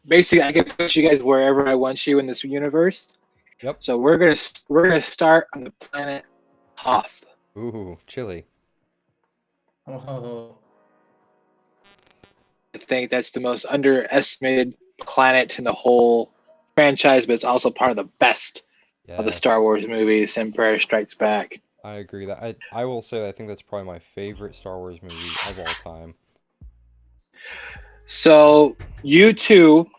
basically I can put you guys wherever I want you in this universe. Yep. So we're gonna start on the planet Hoth. Ooh, chilly. Oh, I think that's the most underestimated planet in the whole franchise, but it's also part of the best of the Star Yes, Wars movies, Empire Strikes Back. I agree that I will say that I think that's probably my favorite Star Wars movie of all time. So you two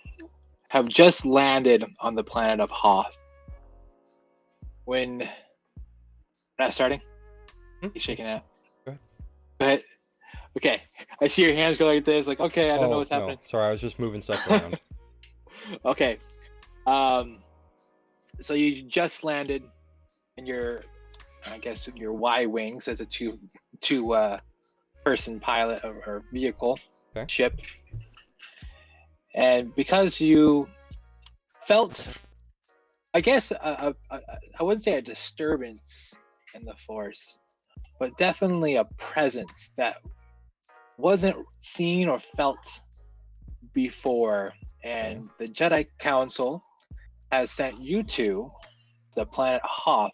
have just landed on the planet of Hoth. When not starting? Hmm? He's shaking it. Go ahead. But okay, I see your hands go like this. Like okay, I don't know Oh, what's no. happening. Sorry, I was just moving stuff around. Okay, um, so you just landed in your, I guess your Y wings as a two person pilot or vehicle Okay. ship, and because you felt, I guess, I wouldn't say a disturbance in the force, but definitely a presence that wasn't seen or felt before. Okay. And the Jedi Council has sent you to the planet Hoth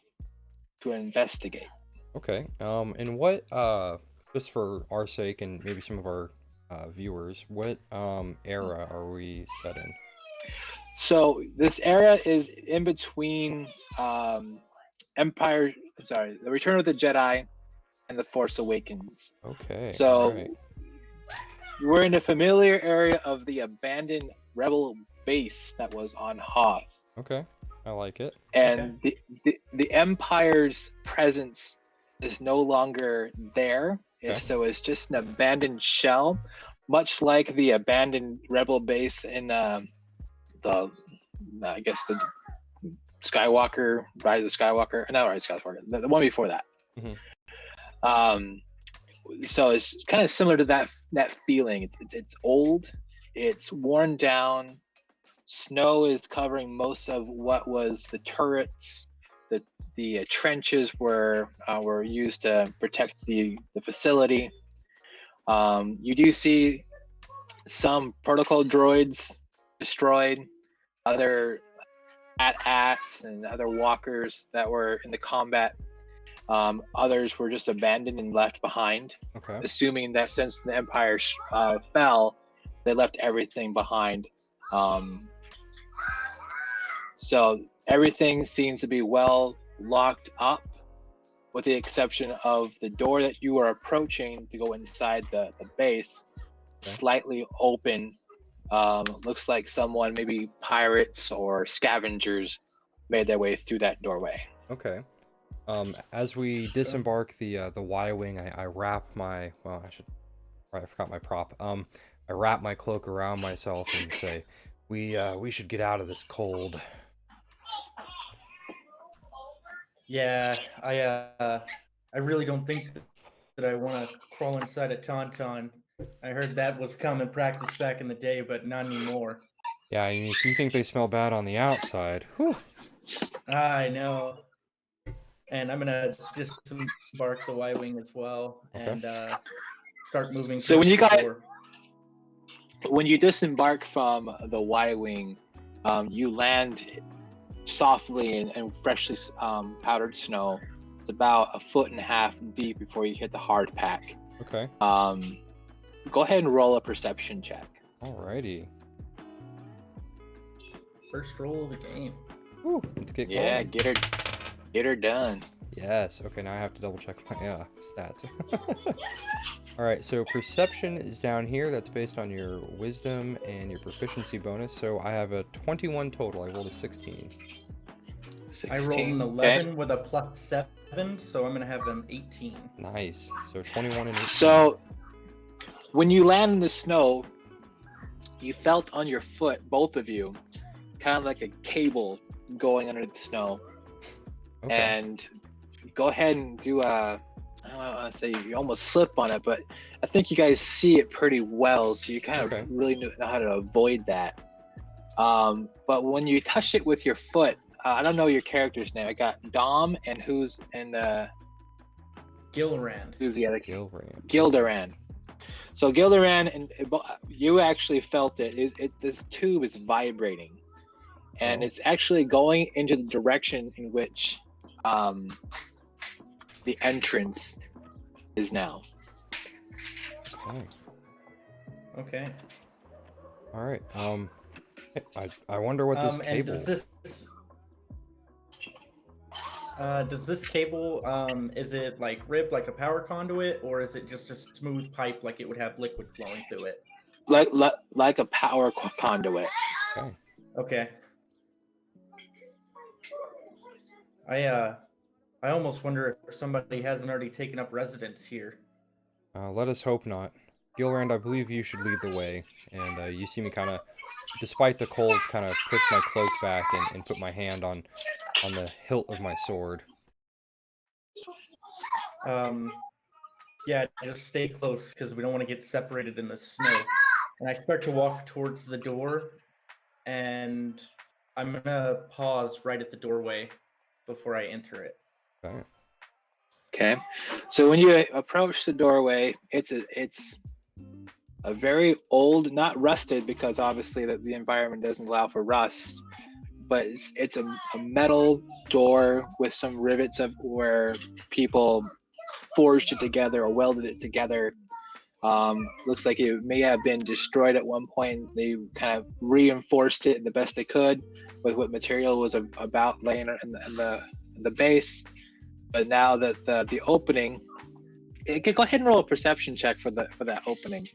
to investigate. Okay. And what just for our sake and maybe some of our viewers, what era are we set in? So this area is in between Empire, sorry, the Return of the Jedi and the Force Awakens. Okay. All So right. we're in a familiar area of the abandoned rebel base that was on Hoth, Okay. I like it. okay. and the Empire's presence is no longer there. Okay. So it's just an abandoned shell, much like the abandoned rebel base in the, I guess the Skywalker, Rise of Skywalker, no, Rise of Skywalker, the one before that. Hmm. Um, so it's kind of similar to that feeling. It's old, it's worn down. Snow is covering most of what was the turrets. The trenches were used to protect the facility. You do see some protocol droids destroyed, other AT-ATs and other walkers that were in the combat. Others were just abandoned and left behind, Okay. assuming that since the Empire fell, they left everything behind. Um, so everything seems to be well locked up, with the exception of the door that you are approaching to go inside the base, Okay. slightly open. Looks like someone, maybe pirates or scavengers, made their way through that doorway. Okay. As we disembark the Y wing, I wrap my well, I should I forgot my prop. I wrap my cloak around myself and say, we should get out of this cold. Yeah, I really don't think that I want to crawl inside a tauntaun. I heard that was common practice back in the day, but not anymore. Yeah, I mean, if you think they smell bad on the outside, whew. I know. And I'm gonna disembark the Y wing as well Okay. and start moving So towards the door. when you disembark from the Y wing, you land softly in freshly powdered snow. It's about a foot and a half deep before you hit the hard pack. Okay. Um, Go ahead and roll a perception check. Alrighty. First roll of the game. Whew, let's get Yeah, going. get her done. Yes. Okay, now I have to double check my stats. All right, so perception is down here. That's based on your wisdom and your proficiency bonus. So I have a 21 total. I rolled a 16. 16. I rolled an 11 with a +7, so I'm gonna have an 18. Nice. So 21 and 18. So when you land in the snow, you felt on your foot, both of you, kind of like a cable going under the snow. Okay. And go ahead and do a, I don't want to say you almost slip on it, but I think you guys see it pretty well, so you kind of Okay. really know how to avoid that. But when you touch it with your foot, I don't know your character's name. I got Dom and Gilrand. who's the other? Gilran. Gilderan. So Gilderan, and you actually felt it. This tube is vibrating, and it's actually going into the direction in which the entrance is now. Okay. Okay. All right. I wonder what this And cable. does this cable is it like ribbed like a power conduit, or is it just a smooth pipe like it would have liquid flowing through it? Like a power conduit. Okay. Okay. I almost wonder if somebody hasn't already taken up residence here. Let us hope not. Gilrand, I believe you should lead the way, and you see me kind of, despite the cold, kind of push my cloak back and put my hand on the hilt of my sword. Yeah, just stay close because we don't want to get separated in the snow. And I start to walk towards the door, and I'm gonna pause right at the doorway before I enter it. Okay. Okay. So when you approach the doorway, it's a very old, not rusted, because obviously the environment doesn't allow for rust, but it's a metal door with some rivets of where people forged it together or welded it together. Looks like it may have been destroyed at one point. They kind of reinforced it the best they could with what material was about laying in the base. But now that the opening, it could go ahead and roll a perception check for that opening.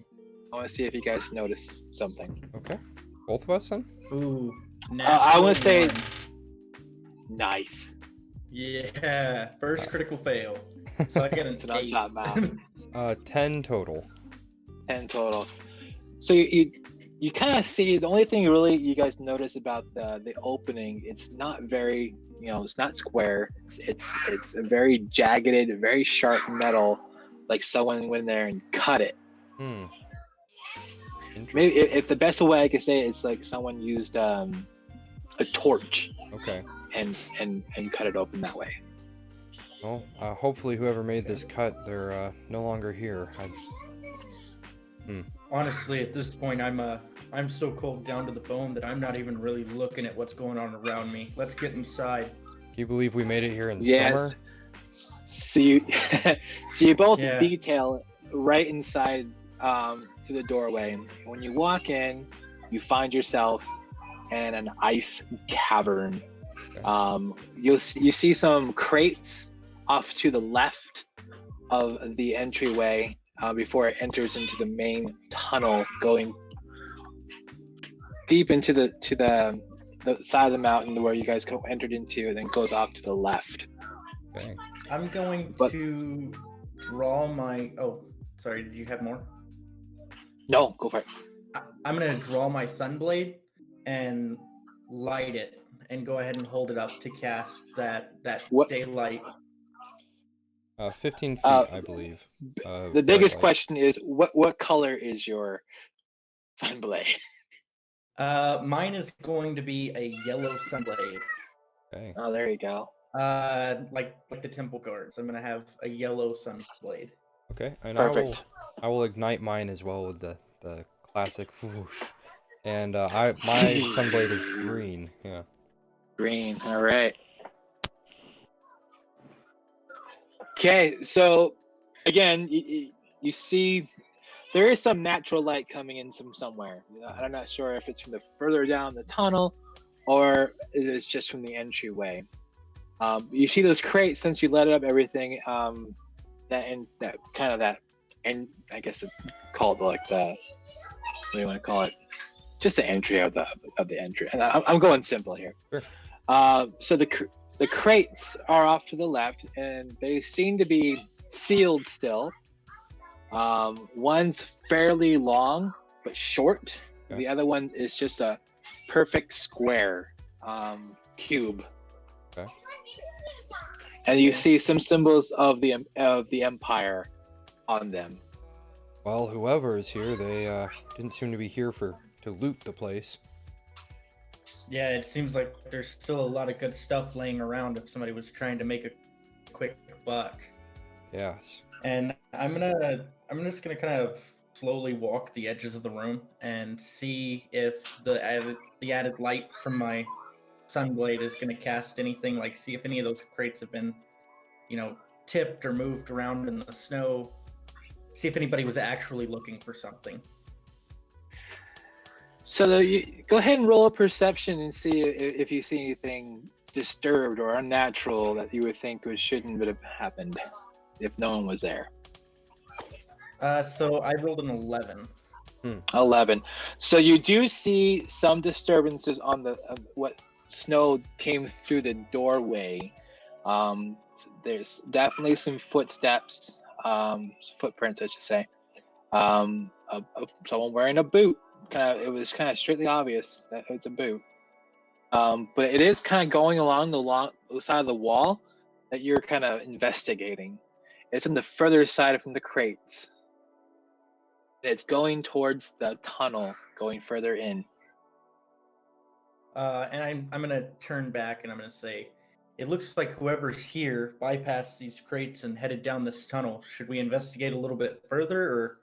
I want to see if you guys notice something. Okay. Both of us then? Ooh. I want to say nice. Yeah, first critical fail. So I get an 8. 10 total. 10 total. So you kind of see, the only thing really you guys notice about the opening, it's not very, it's not square. It's a very jagged, very sharp metal, like someone went in there and cut it. Maybe if the best way I could say it, it's like someone used a torch. Okay. And cut it open that way. Well, hopefully whoever made this cut, they're no longer here. Honestly, at this point, I'm so cold down to the bone that I'm not even really looking at what's going on around me. Let's get inside. Can you believe we made it here in summer? So you both detail right inside through the doorway. When you walk in, you find yourself in an ice cavern. Okay. You see some crates off to the left of the entryway before it enters into the main tunnel, going deep into the side of the mountain where you guys entered into, and then goes off to the left. Okay. I'm going to draw my. Oh, sorry. Did you have more? No, go for it. I'm gonna draw my sunblade and light it, and go ahead and hold it up to cast that daylight. 15 feet, I believe. The biggest question is, what color is your sunblade? Mine is going to be a yellow sunblade. Okay. Oh, there you go. Like the temple guards. I'm gonna have a yellow sunblade. Okay, and perfect. I will ignite mine as well with the classic whoosh. And my sunblade is green. Yeah. Green. All right. Okay, so again, you see there is some natural light coming in somewhere. I'm not sure if it's from the further down the tunnel or it's just from the entryway. You see those crates, since you lit up everything, and I guess it's called like the, what do you want to call it? Just the entry of the entry. And I'm going simple here. Sure. So the crates are off to the left, and they seem to be sealed still. One's fairly long but short. Okay. The other one is just a perfect square cube. Okay. And you see some symbols of the Empire on them. Well, whoever is here, they didn't seem to be here to loot the place. Yeah, it seems like there's still a lot of good stuff laying around if somebody was trying to make a quick buck. Yes. And I'm just gonna kind of slowly walk the edges of the room and see if the added light from my sunblade is going to cast anything, like see if any of those crates have been, tipped or moved around in the snow. See if anybody was actually looking for something. So you go ahead and roll a perception and see if you see anything disturbed or unnatural that you would think shouldn't have happened if no one was there. So I rolled an 11. 11. So you do see some disturbances on the what snow came through the doorway. There's definitely some footsteps, footprints, I should say. Of someone wearing a boot. It was kind of straightly obvious that it's a boot. But it is kind of going along the side of the wall that you're kind of investigating. It's on the further side from the crates. It's going towards the tunnel, going further in. And I'm gonna turn back and I'm gonna say, it looks like whoever's here bypassed these crates and headed down this tunnel. Should we investigate a little bit further, or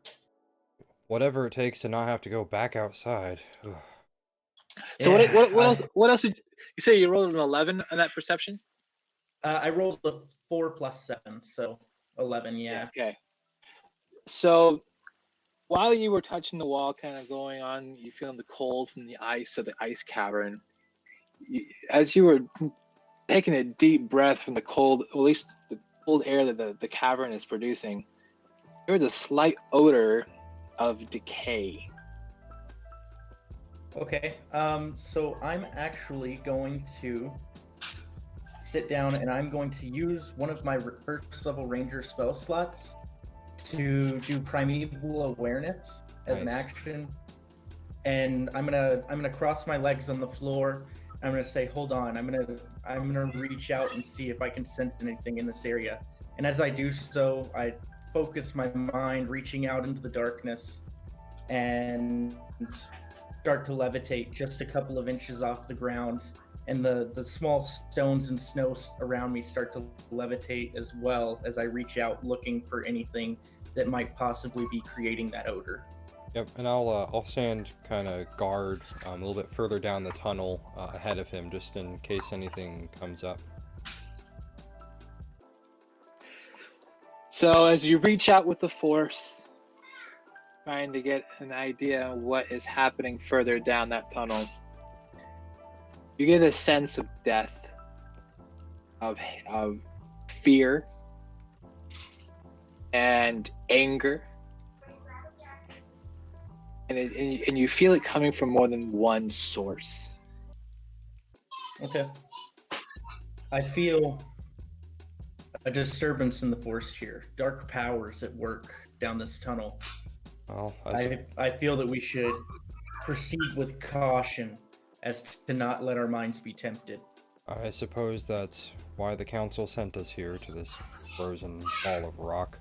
Whatever it takes to not have to go back outside. Ugh. So what else did you say? You rolled an 11 on that perception? I rolled a 4 plus 7, so 11. Yeah. Okay. So while you were touching the wall, kind of going on, you feeling the cold from the ice of the ice cavern. As you were taking a deep breath from the cold, or at least the cold air that the cavern is producing, there was a slight odor of decay. Okay. So I'm actually going to sit down and I'm going to use one of my first level ranger spell slots to do primeval awareness as an action. And I'm gonna cross my legs on the floor. I'm gonna say, hold on. I'm gonna reach out and see if I can sense anything in this area. And as I do so, I focus my mind, reaching out into the darkness, and start to levitate just a couple of inches off the ground. And the small stones and snow around me start to levitate as well as I reach out looking for anything that might possibly be creating that odor. Yep, and I'll stand kind of guard a little bit further down the tunnel ahead of him, just in case anything comes up. So as you reach out with the force, trying to get an idea of what is happening further down that tunnel, you get a sense of death, of fear, and anger, and you feel it coming from more than one source. Okay. I feel a disturbance in the force here. Dark powers at work down this tunnel. Well, I feel that we should proceed with caution as to not let our minds be tempted. I suppose that's why the council sent us here to this frozen ball of rock.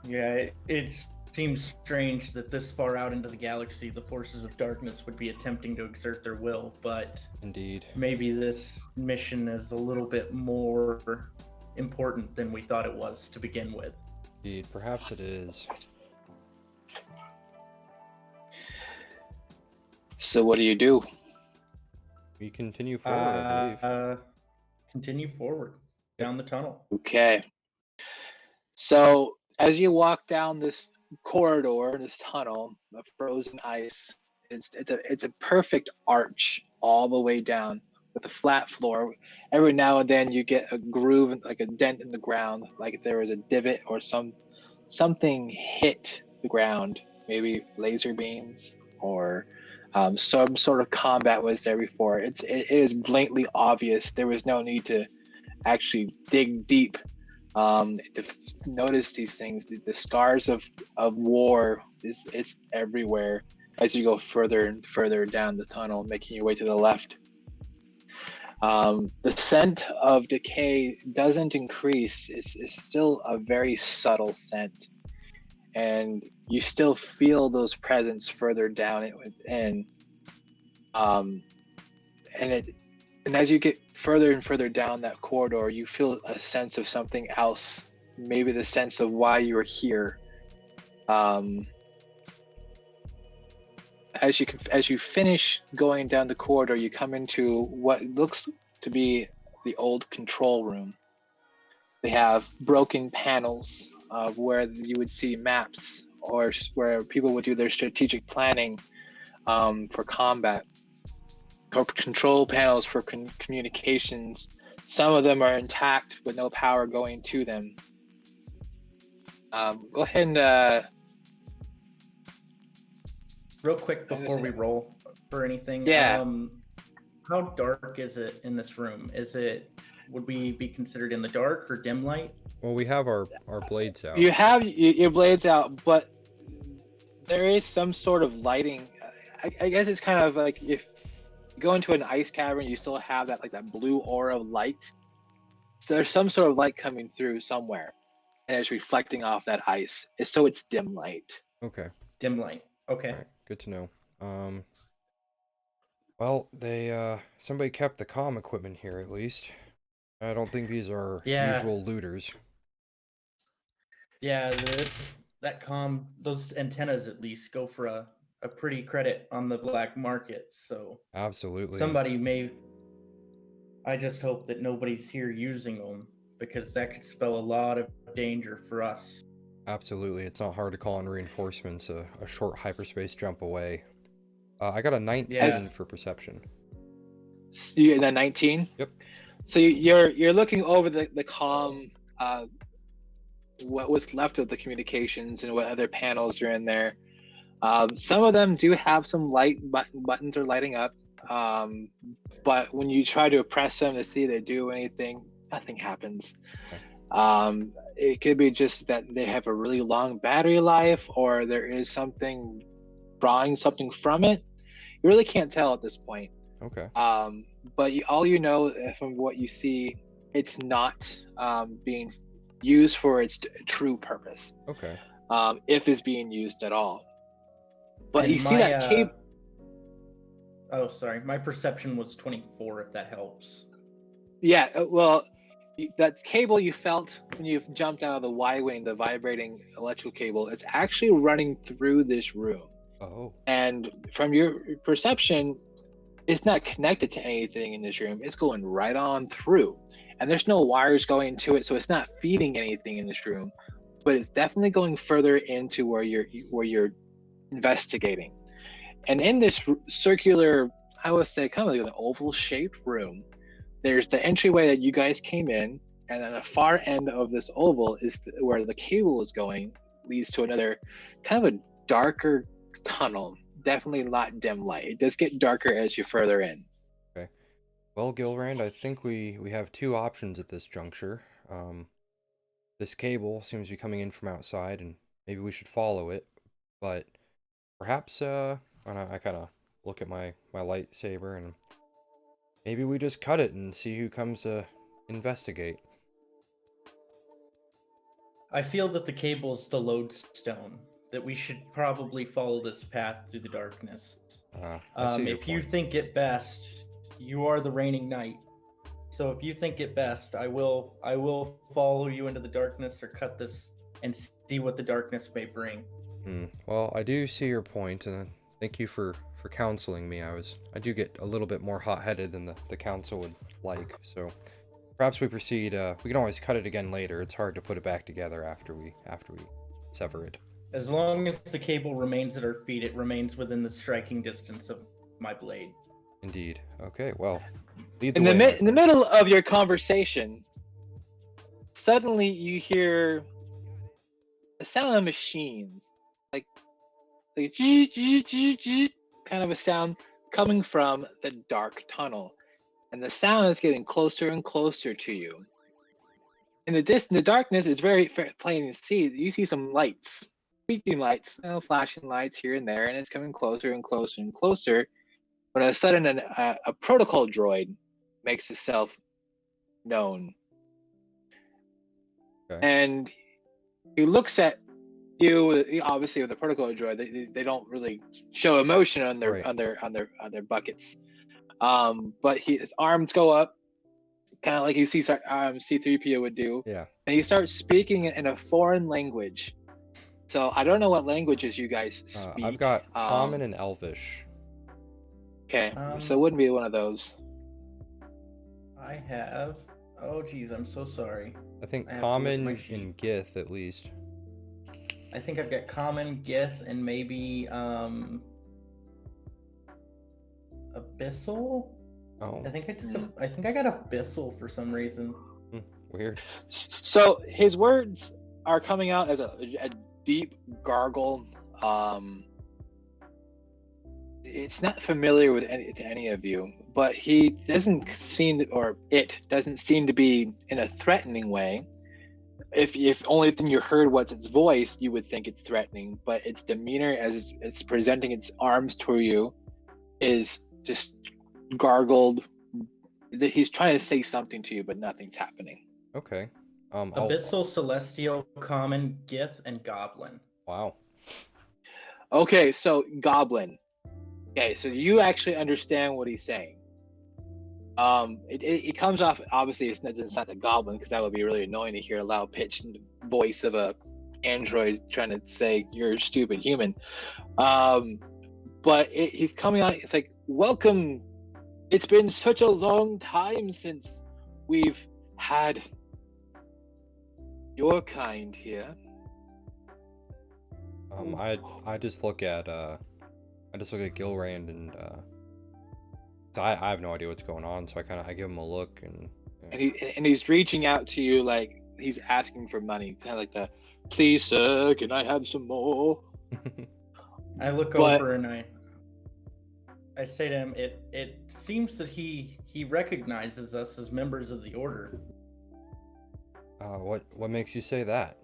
Yeah, it seems strange that this far out into the galaxy, the forces of darkness would be attempting to exert their will, but Indeed. Maybe this mission is a little bit more important than we thought it was to begin with. Indeed, perhaps it is. So what do you do? We continue forward, I believe. Continue forward down the tunnel. Okay. So as you walk down this corridor, this tunnel of frozen ice, it's a perfect arch all the way down with a flat floor. Every now and then you get a groove, like a dent in the ground, like there was a divot or something hit the ground, maybe laser beams or some sort of combat was there before. It is blatantly obvious. There was no need to actually dig deep to notice these things. The scars of war it's everywhere as you go further and further down the tunnel, making your way to the left. The scent of decay doesn't increase. It's still a very subtle scent, and you still feel those presence further down within. And as you get further and further down that corridor, you feel a sense of something else, maybe the sense of why you're here. Um, as you finish going down the corridor, you come into what looks to be the old control room. They have broken panels of where you would see maps or where people would do their strategic planning for combat. Control panels for communications. Some of them are intact with no power going to them. Go ahead and Real quick before we roll for anything. Yeah. How dark is it in this room? Would we be considered in the dark or dim light? Well, we have our blades out. You have your blades out, but there is some sort of lighting. I guess it's kind of like if you go into an ice cavern, you still have that blue aura of light. So there's some sort of light coming through somewhere, and it's reflecting off that ice. So it's dim light. Okay. Dim light. Okay. All right, good to know. Well, somebody kept the comm equipment here at least. I don't think these are usual looters. Yeah, those antennas at least go for a pretty credit on the black market. So absolutely, somebody may. I just hope that nobody's here using them, because that could spell a lot of danger for us. Absolutely, it's not hard to call in reinforcements a short hyperspace jump away. I got a 19 for perception. You got 19? Yep. So you're looking over the comm, what was left of the communications and what other panels are in there. Some of them do have some light buttons are lighting up, but when you try to press them to see if they do anything, nothing happens. Okay. It could be just that they have a really long battery life, or there is something drawing something from it. You really can't tell at this point. Okay. But all you know from what you see, it's not being used for its true purpose. Okay. If it's being used at all. But and you see that cable. Oh, sorry. My perception was 24, if that helps. Yeah, well, that cable you felt when you jumped out of the Y-wing, the vibrating electrical cable, it's actually running through this room. Oh. And from your perception, it's not connected to anything in this room. It's going right on through. And there's no wires going to it, so it's not feeding anything in this room. But it's definitely going further into where you're investigating. And in this circular, I would say kind of like an oval-shaped room, there's the entryway that you guys came in, and then the far end of this oval is where the cable is going, leads to another kind of a darker tunnel. Definitely not dim light. It does get darker as you further in. Okay. Well, Gilrand, I think we have two options at this juncture. This cable seems to be coming in from outside, and maybe we should follow it. But perhaps, I kind of look at my lightsaber, and maybe we just cut it and see who comes to investigate. I feel that the cable's the lodestone, that we should probably follow this path through the darkness. If you think it best, you are the reigning knight. So if you think it best, I will follow you into the darkness, or cut this and see what the darkness may bring. Well, I do see your point, and thank you for counseling me. I do get a little bit more hot-headed than the council would like, so perhaps we proceed. We can always cut it again later. It's hard to put it back together after we sever it. As long as the cable remains at our feet, it remains within the striking distance of my blade. Indeed. Okay, well, in the middle of your conversation, suddenly you hear the sound of machines, like kind of a sound coming from the dark tunnel, and the sound is getting closer and closer to you. In the darkness, it's very plain to see. You see some lights, speaking lights, flashing lights here and there, and it's coming closer and closer and closer. When all of a sudden, a protocol droid makes itself known, and he looks at you. Obviously, with the protocol droid, they don't really show emotion on their buckets. But his arms go up, kind of like you see C-3PO would do. Yeah. And he starts speaking in a foreign language, So I don't know what languages you guys speak. I've got Common and Elvish. Okay, so it wouldn't be one of those. I have. Oh, geez, I'm so sorry. I think I have to look at Common my sheet. and Gith at least. I think I've got Common, Gith, and maybe Abyssal. Oh, I think I got Abyssal for some reason. weird. So his words are coming out as a deep gargle. It's not familiar with any of you, but he doesn't seem to, or it doesn't seem to be in a threatening way. If only thing you heard was its voice, you would think it's threatening, but its demeanor as it's presenting its arms toward you is just gargled. He's trying to say something to you, but nothing's happening. Okay. Abyssal, Celestial, Common, Gith, and Goblin. Wow. Okay, so Goblin. Okay, so you actually understand what he's saying. It comes off, obviously it's not a goblin, because that would be really annoying to hear a loud pitched voice of a android trying to say you're a stupid human. But he's coming out, it's like, welcome. It's been such a long time since we've had your kind here. I just look at Gilrand and I have no idea what's going on, so I give him a look and he's reaching out to you like he's asking for money, kind of like the, please sir, can I have some more? I look over and I say to him, it seems that he recognizes us as members of the order. What makes you say that?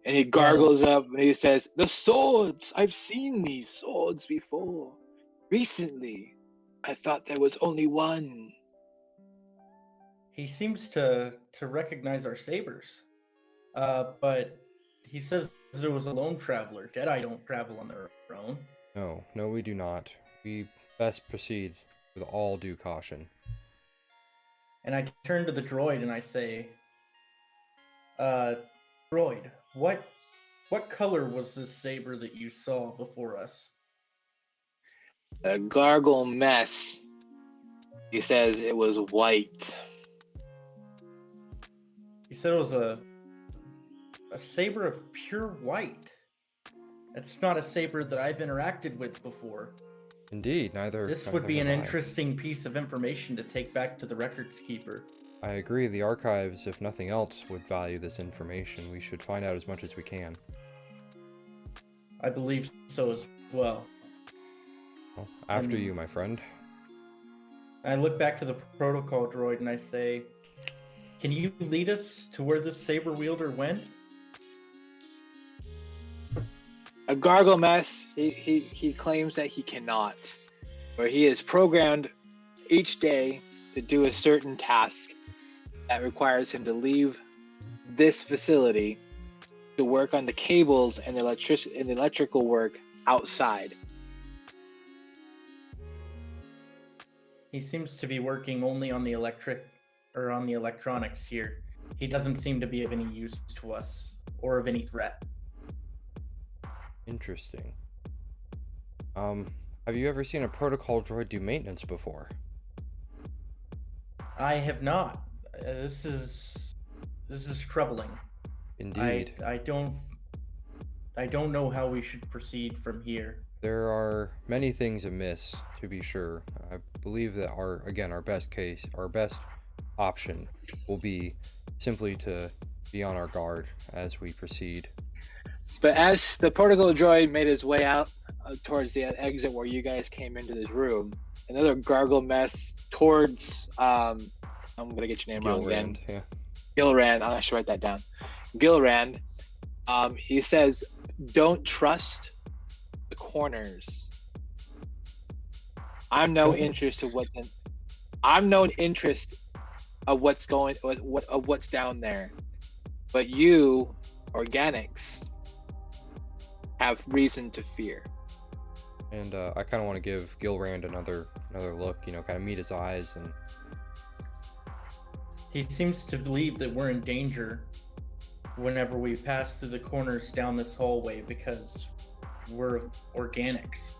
And he gargles up and he says, the swords! I've seen these swords before. Recently. I thought there was only one. He seems to recognize our sabers. But he says that it was a lone traveler. Jedi don't travel on their own. No, we do not. We best proceed with all due caution. And I turn to the droid and I say, droid, what color was this saber that you saw before us? A gargle mess. He says it was white. He said it was a saber of pure white. It's not a saber that I've interacted with before. Indeed, This would be an interesting piece of information to take back to the records keeper. I agree, the archives, if nothing else, would value this information. We should find out as much as we can. I believe so as well. Well, after you, my friend. I look back to the protocol droid and I say, can you lead us to where this saber wielder went? A gargle mess, he claims that he cannot. Where he is programmed each day to do a certain task that requires him to leave this facility to work on the cables and the electrical work outside. He seems to be working only on the electronics here. He doesn't seem to be of any use to us or of any threat. Interesting. Have you ever seen a protocol droid do maintenance before? I have not. This is troubling. Indeed. I don't know how we should proceed from here. There are many things amiss, to be sure. I believe that our best option will be simply to be on our guard as we proceed. But as the protocol droid made his way out towards the exit where you guys came into this room, another gargle mess towards, I'm gonna get your name wrong again. Yeah. Gilrand, I should write that down. Gilrand, he says, don't trust the corners. I'm no interest of what's down there. But you, organics, have reason to fear. And I kind of want to give Gilrand another look, kind of meet his eyes, and he seems to believe that we're in danger whenever we pass through the corners down this hallway because we're organics.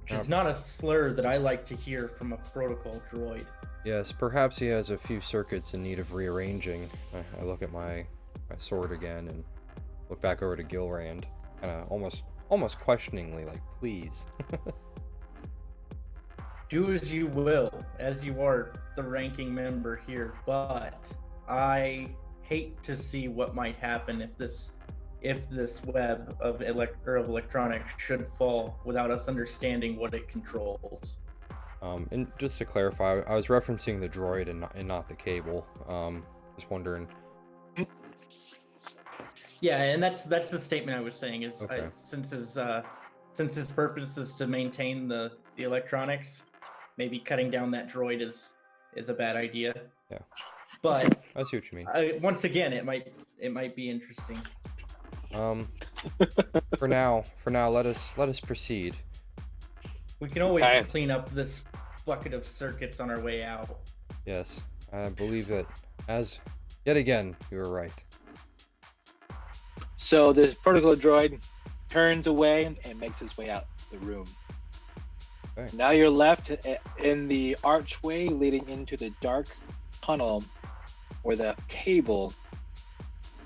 Which is not a slur that I like to hear from a protocol droid. Yes, perhaps he has a few circuits in need of rearranging. I look at my sword again and look back over to Gilrand, kind of almost questioningly, like, please. Do as you will, as you are the ranking member here, but I hate to see what might happen if this web of electronics should fall without us understanding what it controls. And just to clarify, I was referencing the droid and not the cable. Just wondering. Yeah, and that's the statement I was saying. Is Okay. Since his purpose is to maintain the electronics, maybe cutting down that droid is a bad idea. Yeah. But I see what you mean. once again, it might be interesting. For now, let us proceed. We can always clean up this bucket of circuits on our way out. Yes, I believe that yet again, you were right. So this protocol droid turns away and makes his way out the room. Okay. Now you're left in the archway leading into the dark tunnel where the cable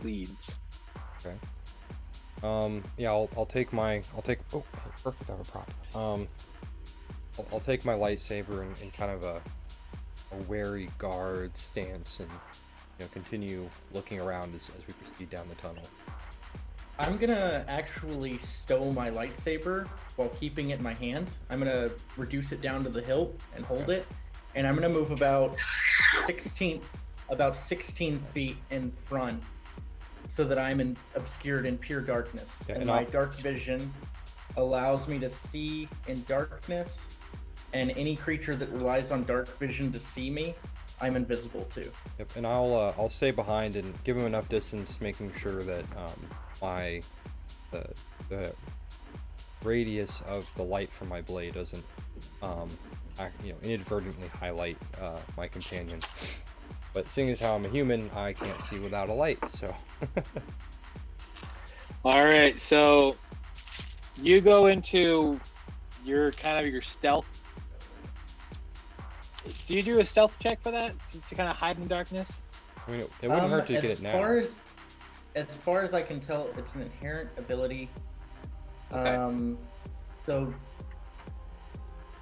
leads. Okay. Yeah, I'll take. Oh, perfect. I have a prop. I'll take my lightsaber in kind of a wary guard stance, and continue looking around as we proceed down the tunnel. I'm gonna actually stow my lightsaber while keeping it in my hand. I'm gonna reduce it down to the hilt and hold it, and I'm gonna move about 16 feet in front, so that I'm obscured in pure darkness. Yeah, and my dark vision allows me to see in darkness, and any creature that relies on dark vision to see me, I'm invisible to. Yep, and I'll stay behind and give him enough distance, making sure that the radius of the light from my blade doesn't inadvertently highlight my companion. But seeing as how I'm a human, I can't see without a light, so. All right, so you go into your stealth. Do you do a stealth check for that to kind of hide in darkness? I mean, it wouldn't hurt to get it now. As far as I can tell, it's an inherent ability. Okay. So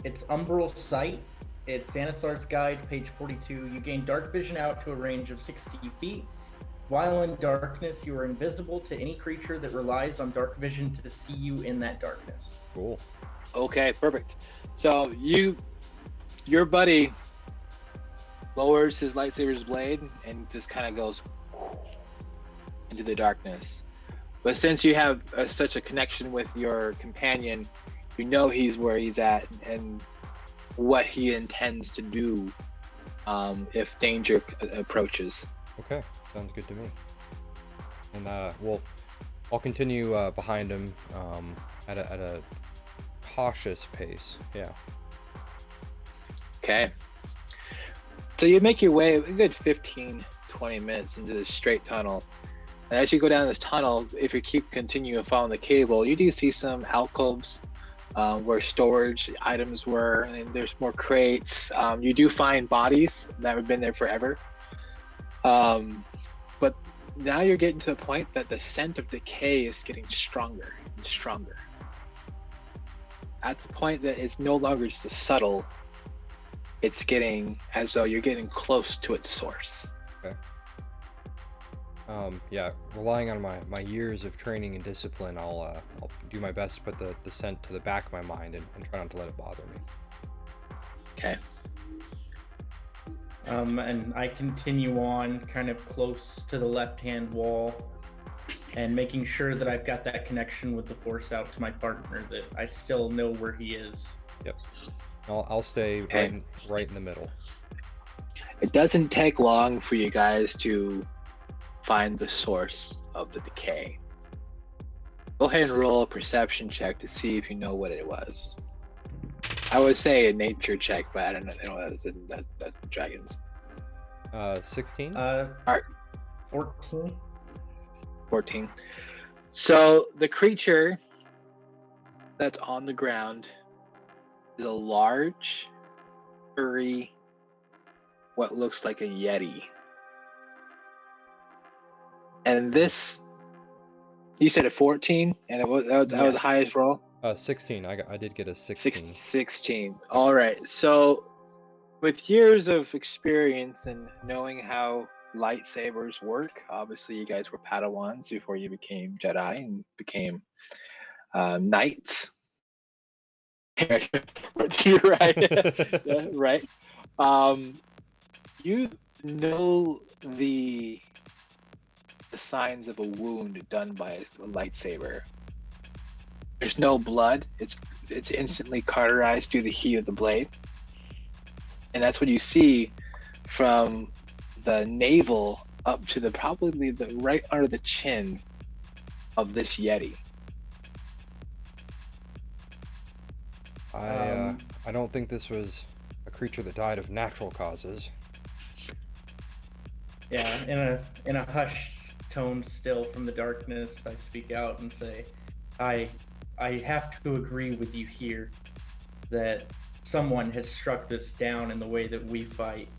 it's Umbral Sight. It's Sanasar's Guide, page 42. You gain dark vision out to a range of 60 feet. While in darkness, you are invisible to any creature that relies on dark vision to see you in that darkness. Cool. Okay, perfect. So your buddy lowers his lightsaber's blade and just kind of goes into the darkness. But since you have such a connection with your companion, you know he's where he's at and what he intends to do if danger approaches. Okay, sounds good to me. And I'll continue behind him at a cautious pace. Yeah. Okay. So you make your way a good 15-20 minutes into this straight tunnel. And as you go down this tunnel, if you continue following the cable, you do see some alcoves where storage items were, and there's more crates. You do find bodies that have been there forever. But now you're getting to the point that the scent of decay is getting stronger and stronger. At the point that it's no longer just a subtle, it's getting as though you're getting close to its source. Okay. Yeah, relying on my years of training and discipline, I'll do my best to put the scent to the back of my mind and try not to let it bother me. Okay. And I continue on kind of close to the left-hand wall and making sure that I've got that connection with the Force out to my partner, that I still know where he is. Yep. I'll stay right in the middle. It doesn't take long for you guys to find the source of the decay. Go ahead and roll a perception check to see if you know what it was. I would say a nature check, but I don't know. That's dragons. 16? 14. 14. So the creature that's on the ground is a large, furry, what looks like a yeti. And this, you said a 14, and that was the Yes. highest roll. 16. I did get a 16. 16. All right. So, with years of experience and knowing how lightsabers work, obviously you guys were Padawans before you became Jedi and became knights. You're right. Yeah, right. You know the signs of a wound done by a lightsaber. There's no blood. It's instantly cauterized through the heat of the blade, and that's what you see from the navel up to the probably the right under the chin of this yeti. I don't think this was a creature that died of natural causes. Yeah, in a hushed tone still from the darkness, I speak out and say, I have to agree with you here that someone has struck this down in the way that we fight.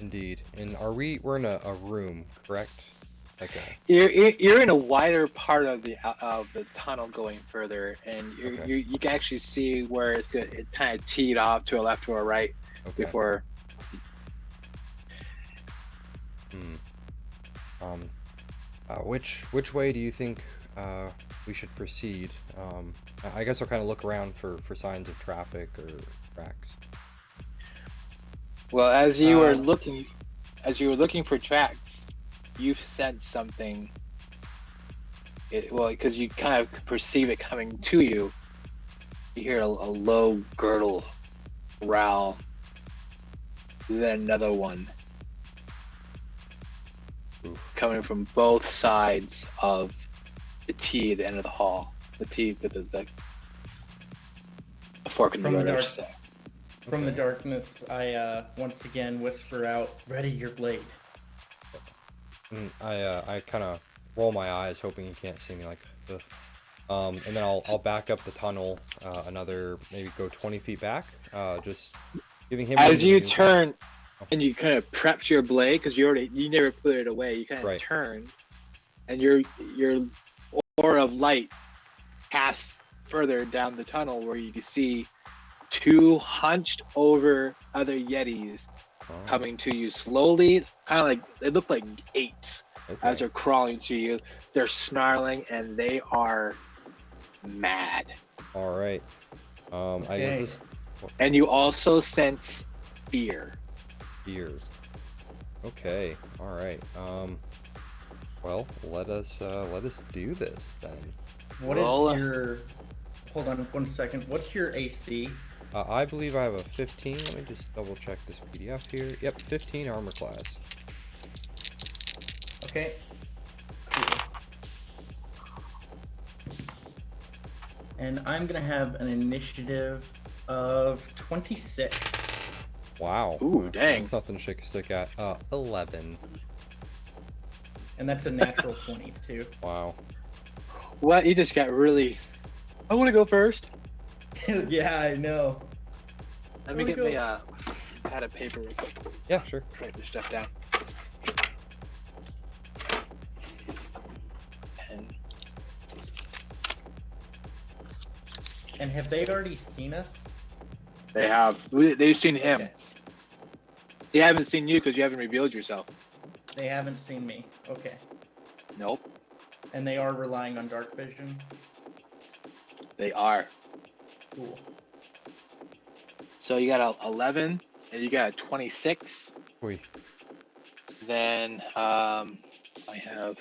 Indeed. And we're in a room, correct? Like You're in a wider part of the tunnel going further, and Okay. you can actually see where it's good. It kind of teed off to a left or a right before. Which way do you think we should proceed? I guess I'll kind of look around for signs of traffic or tracks. Well, as you were looking for tracks, you've sensed something. Because you kind of perceive it coming to you. You hear a low gurgle growl, then another one. Coming from both sides of the T at the end of the hall. The T, the fork in the road, I should say. From the darkness, I once again whisper out, "Ready your blade." And I kind of roll my eyes, hoping he can't see me. Like, ugh. And then I'll back up the tunnel another, maybe go 20 feet back, just giving him. As you turn. And you kind of prepped your blade because you never put it away. You kind of turned, and your aura of light casts further down the tunnel where you can see two hunched over other yetis coming to you slowly, kind of like they look like apes as they're crawling to you. They're snarling and they are mad. All right. I guess this. And you also sense fear. Fear. Okay. All right. Well, let us do this then. What is your? Hold on 1 second. What's your AC? I believe I have a 15. Let me just double check this PDF here. Yep, 15 armor class. Okay. Cool. And I'm gonna have an initiative of 26. Wow. Ooh, dang. That's nothing to shake a stick at. 11. And that's a natural 22. Wow. What? You just got really... I want to go first. Yeah, I know. Let me get my pad of paper real quick. Yeah, sure. Write this stuff down. Pen. And have they already seen us? They have. They've seen him. Okay. They haven't seen you because you haven't revealed yourself. They haven't seen me. Okay. Nope. And they are relying on dark vision? They are. Cool. So you got a 11 and you got a 26. Oy. Then I have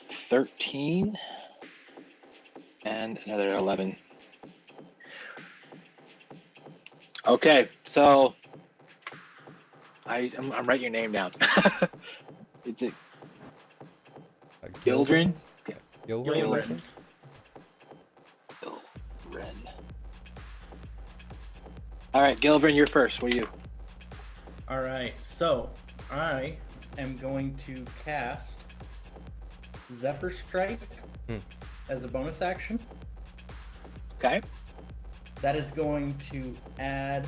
13 and another 11. Okay, so I'm writing your name down. Is it Gildren? Gildren. Gildren. All right, Gildren, you're first. What are you? All right. So I am going to cast Zephyr Strike as a bonus action. Okay. That is going to add.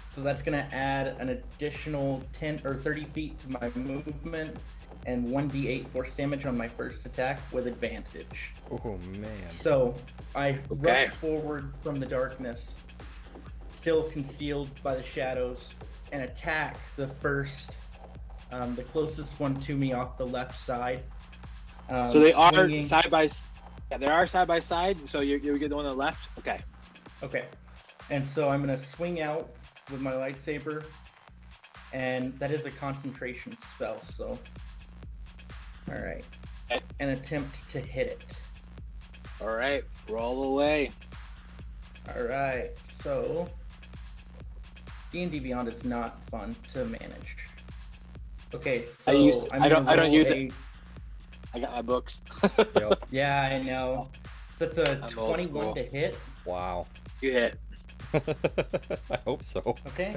So that's going to add an additional 10 or 30 feet to my movement and 1d8 force damage on my first attack with advantage. Oh man. So I rush forward from the darkness, still concealed by the shadows, and attack the closest one to me off the left side. So they are side by. Yeah, they are side by side. So you're the one on the left. Okay. Okay. And so I'm gonna swing out with my lightsaber, and that is a concentration spell. So, all right, an attempt to hit it. All right, roll away. All right. So D&D Beyond is not fun to manage. Okay, so I don't use it. I got my books. Yep. Yeah, I know. So it's a 21 to hit. Wow. You hit. I hope so. Okay.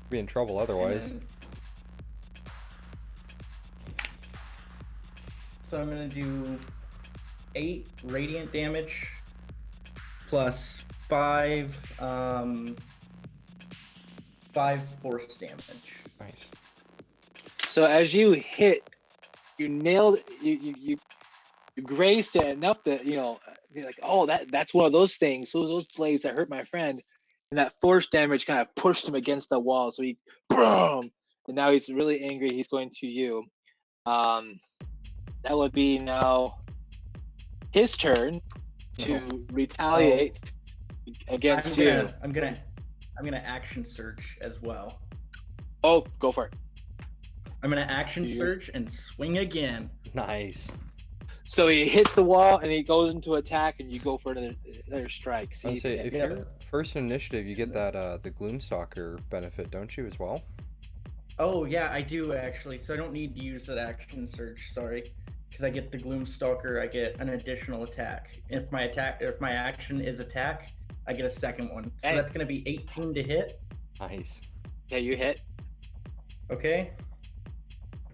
Be in trouble otherwise. So I'm gonna do 8 radiant damage plus 5 force damage. Nice. So as you hit, you nailed you grazed it enough that you're like, oh, that's one of those things. Those blades that hurt my friend, and that force damage kind of pushed him against the wall. So he, boom, and now he's really angry. He's going to you. That would be now his turn to retaliate against you. I'm gonna action surge as well. Oh, go for it. I'm gonna action surge and swing again. Nice. So he hits the wall and he goes into attack, and you go for another strike. So I'd say if you're first in initiative, you get that the Gloomstalker benefit, don't you, as well? Oh yeah, I do actually. So I don't need to use that action surge. Sorry, because I get the Gloomstalker. I get an additional attack. If my action is attack, I get a second one. So that's gonna be 18 to hit. Nice. Yeah, you hit. Okay.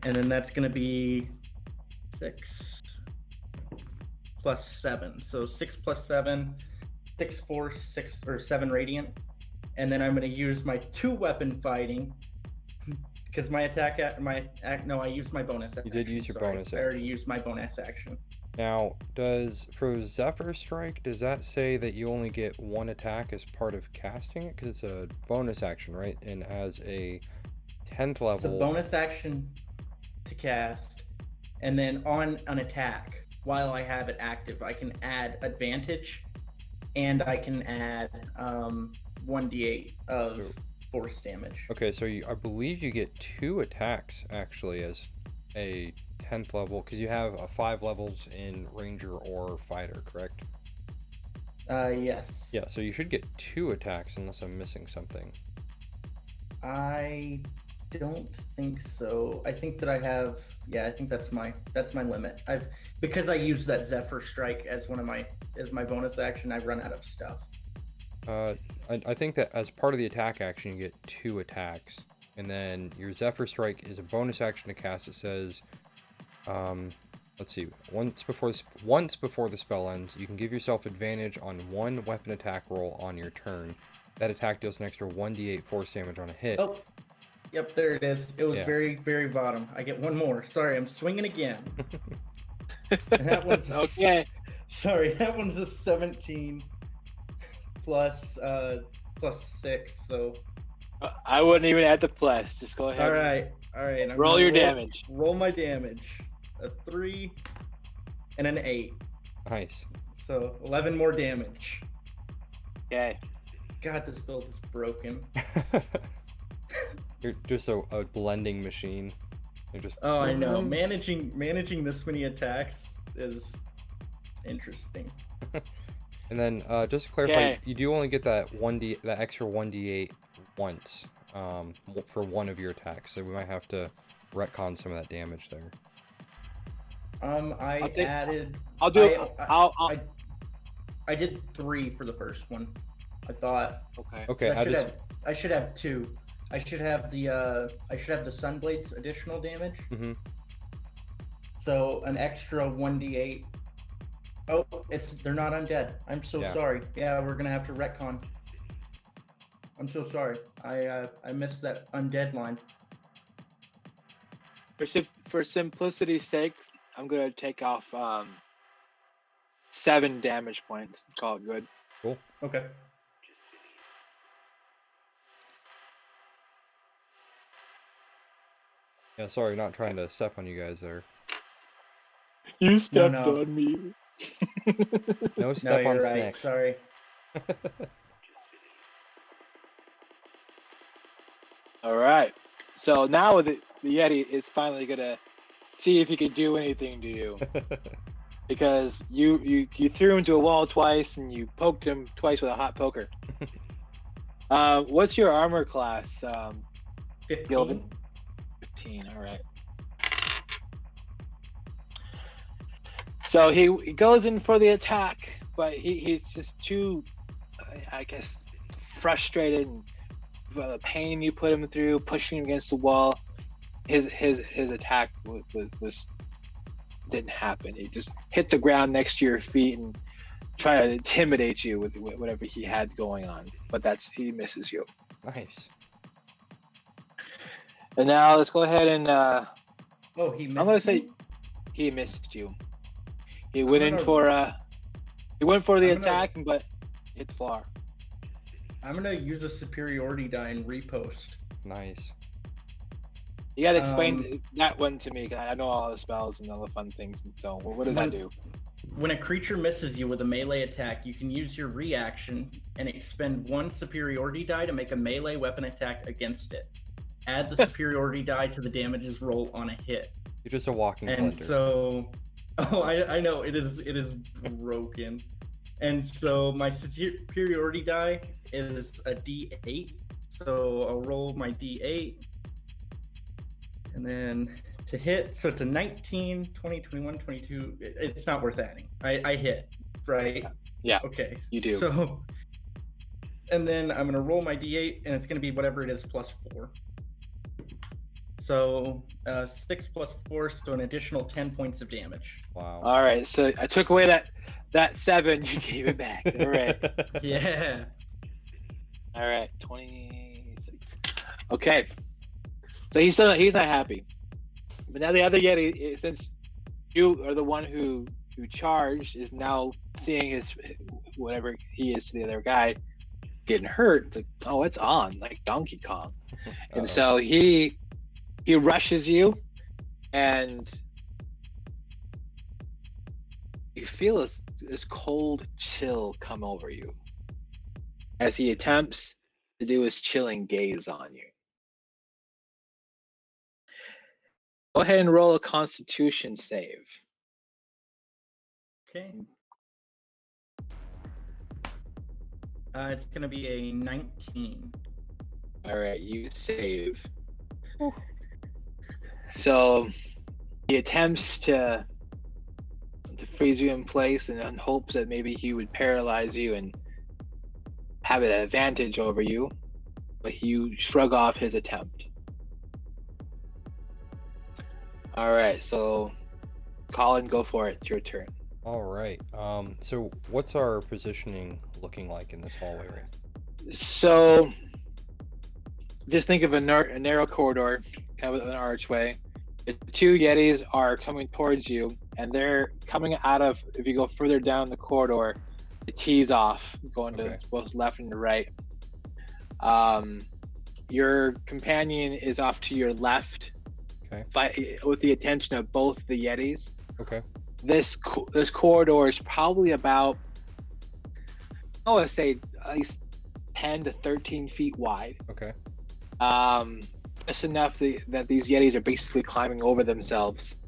And then that's gonna be 6 plus 7. So 6 plus 7, 6 force, 6 or 7 radiant. And then I'm gonna use my 2-weapon fighting because I used my bonus action. You did use your bonus action. I already used my bonus action. Now, for Zephyr Strike, does that say that you only get 1 attack as part of casting it? Because it's a bonus action, right? And as a 10th level... It's a bonus action to cast, and then on an attack, while I have it active, I can add advantage, and I can add 1d8 of force damage. Okay, so I believe you get 2 attacks, actually, as a 10th level, because you have 5 levels in Ranger or Fighter, correct? Yes. Yeah, so you should get 2 attacks unless I'm missing something. I don't think so. I think that I have. Yeah, I think that's my limit. Because I use that Zephyr Strike as my bonus action. I've run out of stuff. I think that as part of the attack action, you get 2 attacks, and then your Zephyr Strike is a bonus action to cast. It says, let's see, once before the spell ends, you can give yourself advantage on 1 weapon attack roll on your turn. That attack deals an extra 1d8 force damage on a hit. Oh. Yep, there it is. It was very, very bottom. I get 1 more. Sorry, I'm swinging again. And that one's okay. Sorry, that one's a 17 plus 6. So I wouldn't even add the plus. Just go ahead. All right. Roll your damage. Roll my damage. A 3 and an 8. Nice. So 11 more damage. Okay. God, this build is broken. You're just a blending machine. You're just... Oh, I know. Managing this many attacks is interesting. And then just to clarify, you do only get that extra 1d8 once for one of your attacks. So we might have to retcon some of that damage there. I did 3 for the first one. I thought. Okay. Okay. I should have 2. I should have the Sunblade's additional damage. Mm-hmm. So an extra 1d8. Oh, they're not undead. I'm so Yeah. sorry. Yeah, we're gonna have to retcon. I'm so sorry. I missed that undead line. For simplicity's sake, I'm gonna take off 7 damage points. Call it good. Cool. Okay. Yeah, sorry, not trying to step on you guys there. You stepped no. on me. No step No, on you're right. snake. Sorry. All right. So now the Yeti is finally gonna see if he can do anything to you, because you threw him to a wall twice and you poked him twice with a hot poker. What's your armor class, 15. Gilvin? 15. All right. So he goes in for the attack, but he's just too, I guess, frustrated and the pain you put him through, pushing him against the wall. His attack was didn't happen. He just hit the ground next to your feet and try to intimidate you with whatever he had going on. But he misses you. Nice. And now let's go ahead and Oh, he missed I'm gonna say me? he missed you. He went for the attack, but hit the floor. I'm gonna use a superiority die and repost. Nice. You gotta explain that one to me, 'cause I know all the spells and all the fun things. And so, what does that do? When a creature misses you with a melee attack, you can use your reaction and expend 1 superiority die to make a melee weapon attack against it. Add the superiority die to the damages roll on a hit. You're just a walking And blender. so, I know it is broken. And so my superiority die is a D8. So I'll roll my D8. And then to hit, so it's a 19, 20, 21, 22. It's not worth adding. I hit, right? Yeah. Okay. You do. So, and then I'm going to roll my D8, and it's going to be whatever it is plus 4. So 6 plus 4, so an additional 10 points of damage. Wow. All right. So I took away that 7. You gave it back. All right. Yeah. All right. 26. Okay. So he's not happy. But now the other Yeti, since you are the one who charged, is now seeing his whatever he is to the other guy getting hurt. It's like, oh, it's on, like Donkey Kong. And so he rushes you, and you feel this cold chill come over you as he attempts to do his chilling gaze on you. Go ahead and roll a Constitution save. Okay. It's going to be a 19. All right, you save. So he attempts to freeze you in place and in hopes that maybe he would paralyze you and have an advantage over you, but you shrug off his attempt. All right, so Colin, go for it. It's your turn. All right. So what's our positioning looking like in this hallway right? So just think of a narrow corridor, kind of an archway. The 2 Yetis are coming towards you, and they're coming out of, if you go further down the corridor, it tees off, going to both left and the right. Your companion is off to your left, with the attention of both the Yetis. Okay. This corridor is probably about, I would say, at least 10 to 13 feet wide. Okay. Just enough that these Yetis are basically climbing over themselves.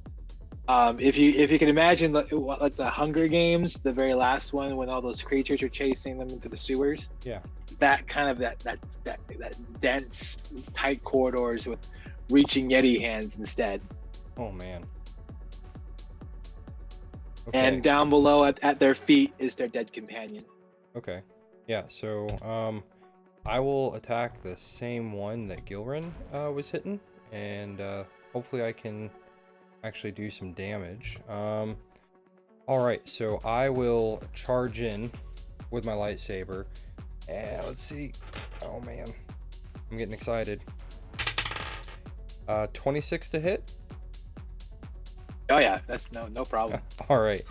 If you can imagine, like the Hunger Games, the very last one, when all those creatures are chasing them into the sewers. Yeah. That kind of that dense, tight corridors with reaching Yeti hands instead. Oh man. Okay. And down below at their feet is their dead companion. Okay. Yeah, so I will attack the same one that Gilren was hitting, and hopefully I can actually do some damage. Alright, so I will charge in with my lightsaber, and let's see. Oh man, I'm getting excited. 26 to hit. Oh yeah, that's no problem. All right.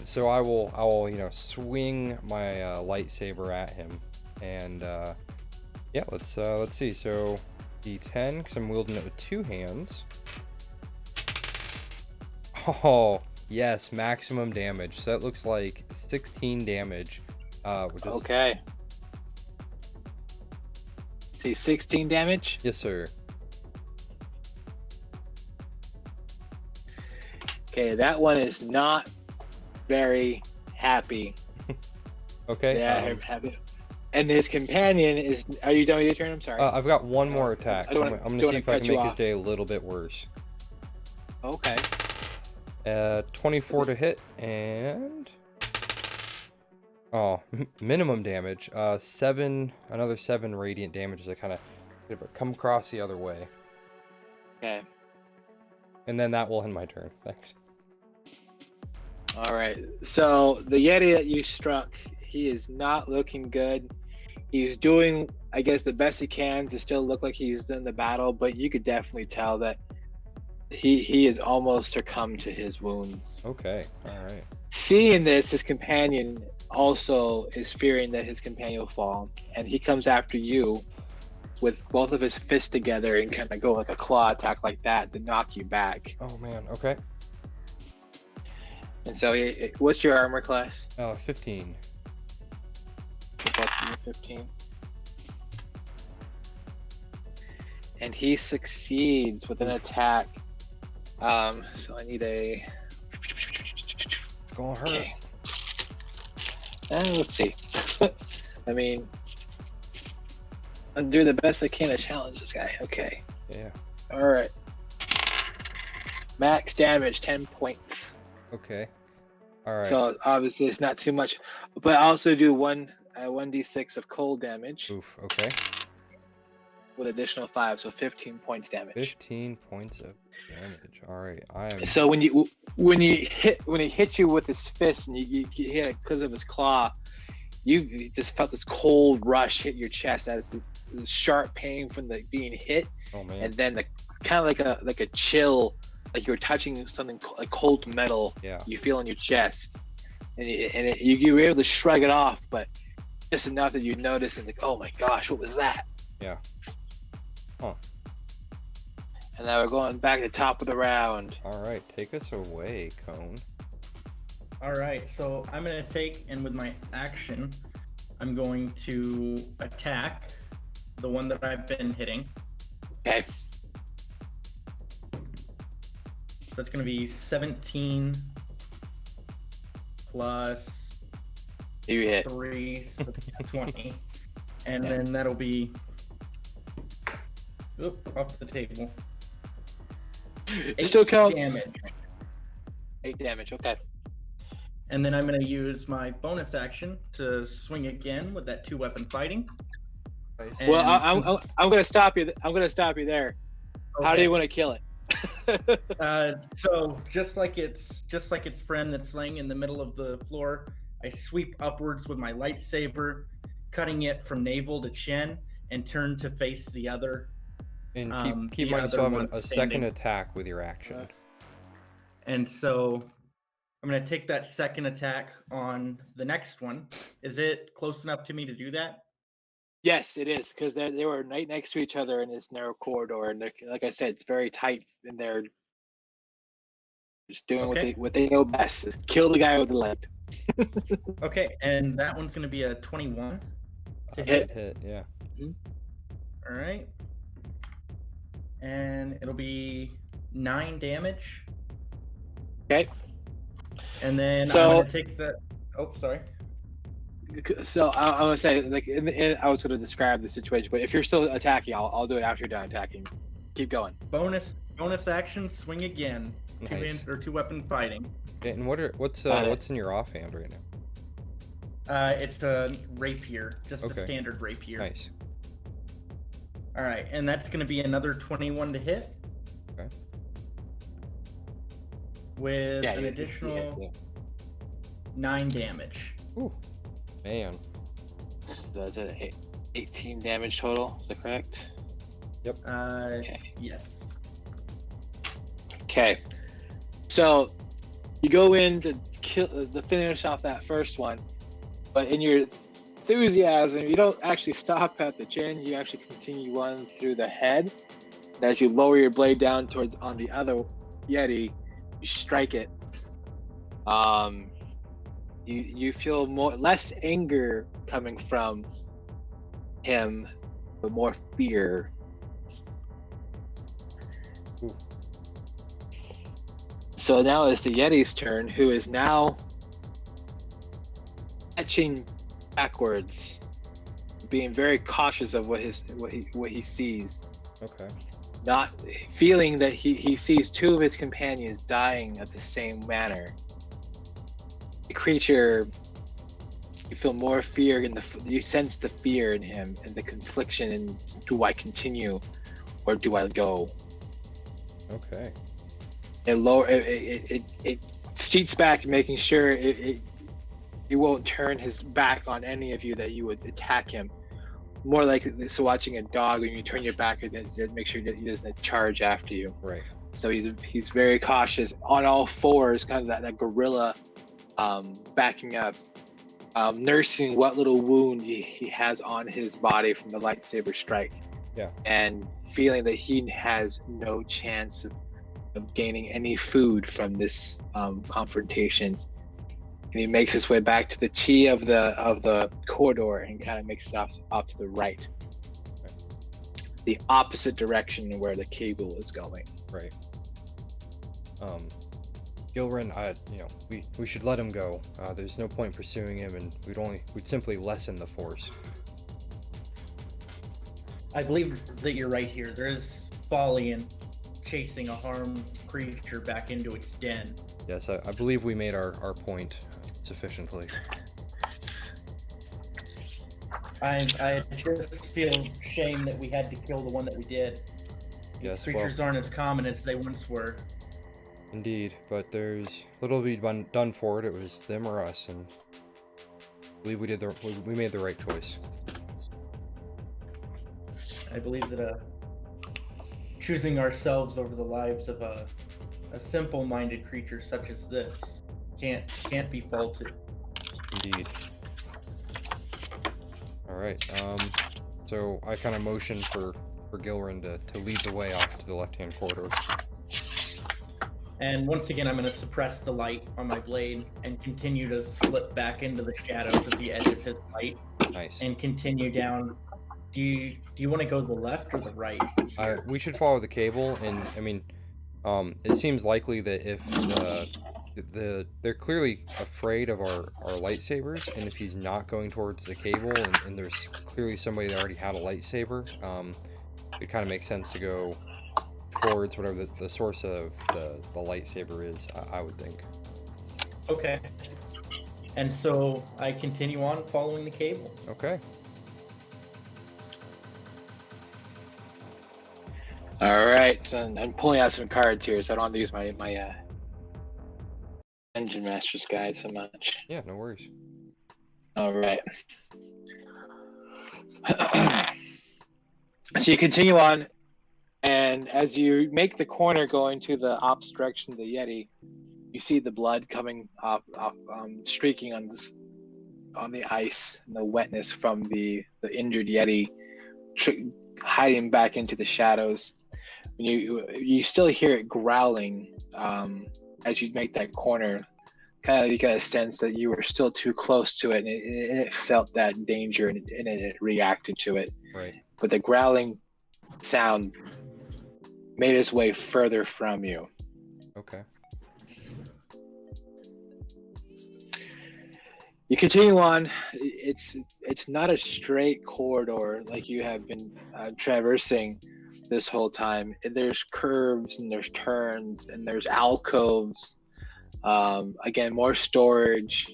So I will swing my lightsaber at him, and yeah, let's see. So D10, because I'm wielding it with two hands. Oh yes, maximum damage. So that looks like 16 damage. Which is... Okay. See, 16 damage. Yes, sir. Okay, that one is not very happy. Okay. Yeah, happy. And his companion is. Are you done with your turn? I'm sorry. I've got one more attack. So I'm gonna see if I can make his day a little bit worse. Okay. 24 to hit, and minimum damage. Another 7 radiant damage as I kind of come across the other way. Okay. And then that will end my turn. Thanks. All right. So the Yeti that you struck, he is not looking good. He's doing, I guess, the best he can to still look like he's in the battle, but you could definitely tell that he has almost succumbed to his wounds. Okay. All right. Seeing this, his companion also is fearing that his companion will fall, and he comes after you with both of his fists together and kind of go like a claw attack like that to knock you back. Oh man. Okay. And so, what's your armor class? 15. 15. And he succeeds with an attack. So I need a. It's gonna hurt. Okay. Let's see. I mean, I'll do the best I can to challenge this guy. Okay. Yeah. All right. Max damage 10 points. Okay. All right. So obviously it's not too much, but I also do 1d6 of cold damage. Oof. Okay. With additional 5, so 15 points damage. 15 points of damage. All right. I am. So when he hit you with his fist and you hit it because of his claw, you just felt this cold rush hit your chest. That's the sharp pain from being hit. Oh man. And then the kind of like a chill, like you're touching something like cold metal. Yeah. You feel in your chest, and you were able to shrug it off, but just enough that you notice and like, oh my gosh, what was that? Yeah. Huh. And now we're going back to the top of the round. All right, take us away, Cone. All right, so I'm going to take, and with my action, I'm going to attack the one that I've been hitting. Okay. So it's going to be 17 plus You hit. 3, so 20. And then that'll be off the table. 8 Still count. damage. 8 damage, okay. And then I'm going to use my bonus action to swing again with that 2-weapon fighting. Nice. And Well, I'm going to stop you. I'm going to stop you there. How do you want to kill it? So just like its friend that's laying in the middle of the floor, I sweep upwards with my lightsaber, cutting it from navel to chin, and turn to face the other. And keep in mind, you have a second attack with your action. And so I'm going to take that second attack on the next one. Is it close enough to me to do that? Yes, it is, because they were right next to each other in this narrow corridor, and like I said, it's very tight, and they're just doing what they know best: is kill the guy with the light. Okay, and that one's going to be a 21 to Hit, yeah. All right. And it'll be 9 damage. Okay. And then So- I'm going to take the... Oh, sorry. So I'm gonna say, like, I was gonna describe the situation, but if you're still attacking, I'll do it after you're done attacking. Keep going. Bonus action, swing again. Nice. 2-weapon fighting. Okay, and what's in your offhand right now? It's a rapier, just a Okay. standard rapier. Nice. All right, and that's going to be another 21 to hit. Okay. With Yeah, an you hit additional 9 damage. Ooh, man. So that's 18 damage total. Is that correct? Okay. Yes. Okay. So you go in to finish off that first one, but in your enthusiasm, you don't actually stop at the chin. You actually continue on through the head. And as you lower your blade down towards on the other Yeti, you strike it. You feel less anger coming from him, but more fear. Ooh. So now it's the Yeti's turn, who is now etching backwards, being very cautious of what he sees. Okay. Not feeling that he sees two of his companions dying at the same manner. The creature, you feel more fear you sense the fear in him and the confliction in, do I continue or do I go? Okay. It cheats back, making sure it won't turn his back on any of you that you would attack him. More like so watching a dog, when you turn your back, make sure that he doesn't charge after you. Right. So he's very cautious on all fours, kind of that gorilla, backing up, nursing what little wound he has on his body from the lightsaber strike. Yeah. And feeling that he has no chance of gaining any food from this confrontation. And he makes his way back to the T of the corridor and kind of makes it off to the right, the opposite direction where the cable is going. Right. Gilrin, we should let him go. There's no point pursuing him, and we'd simply lessen the force. I believe that you're right here. There is folly in chasing a harmed creature back into its den. Yes, I believe we made our point sufficiently. I just feel shame that we had to kill the one that we did. These Yes, creatures aren't as common as they once were. Indeed, but there's little to be done for it. It was them or us, and I believe we made the right choice. I believe that choosing ourselves over the lives of a simple-minded creature such as this can't be faulted. Indeed. All right. So I kind of motion for Gilrin to lead the way off to the left-hand corridor. And once again, I'm going to suppress the light on my blade and continue to slip back into the shadows at the edge of his light. Nice. And continue down. Do you want to go to the left or the right? We should follow the cable, and I mean, it seems likely that if they're clearly afraid of our lightsabers, and if he's not going towards the cable, and there's clearly somebody that already had a lightsaber, it kind of makes sense to go towards whatever the source of the lightsaber is, I would think. Okay. And so I continue on following the cable. Okay. All right, so I'm pulling out some cards here, so I don't have to use my Engine Master's Guide so much. Yeah, no worries. All right. So you continue on, and as you make the corner going to the opposite direction of the Yeti, you see the blood coming off streaking on the ice and the wetness from the injured Yeti, hiding back into the shadows. You still hear it growling as you make that corner. You got a sense that you were still too close to it, and it felt that danger, and it reacted to it. Right. But the growling sound made its way further from you. Okay. You continue on. It's not a straight corridor like you have been traversing this whole time. There's curves and there's turns and there's alcoves. Again, more storage.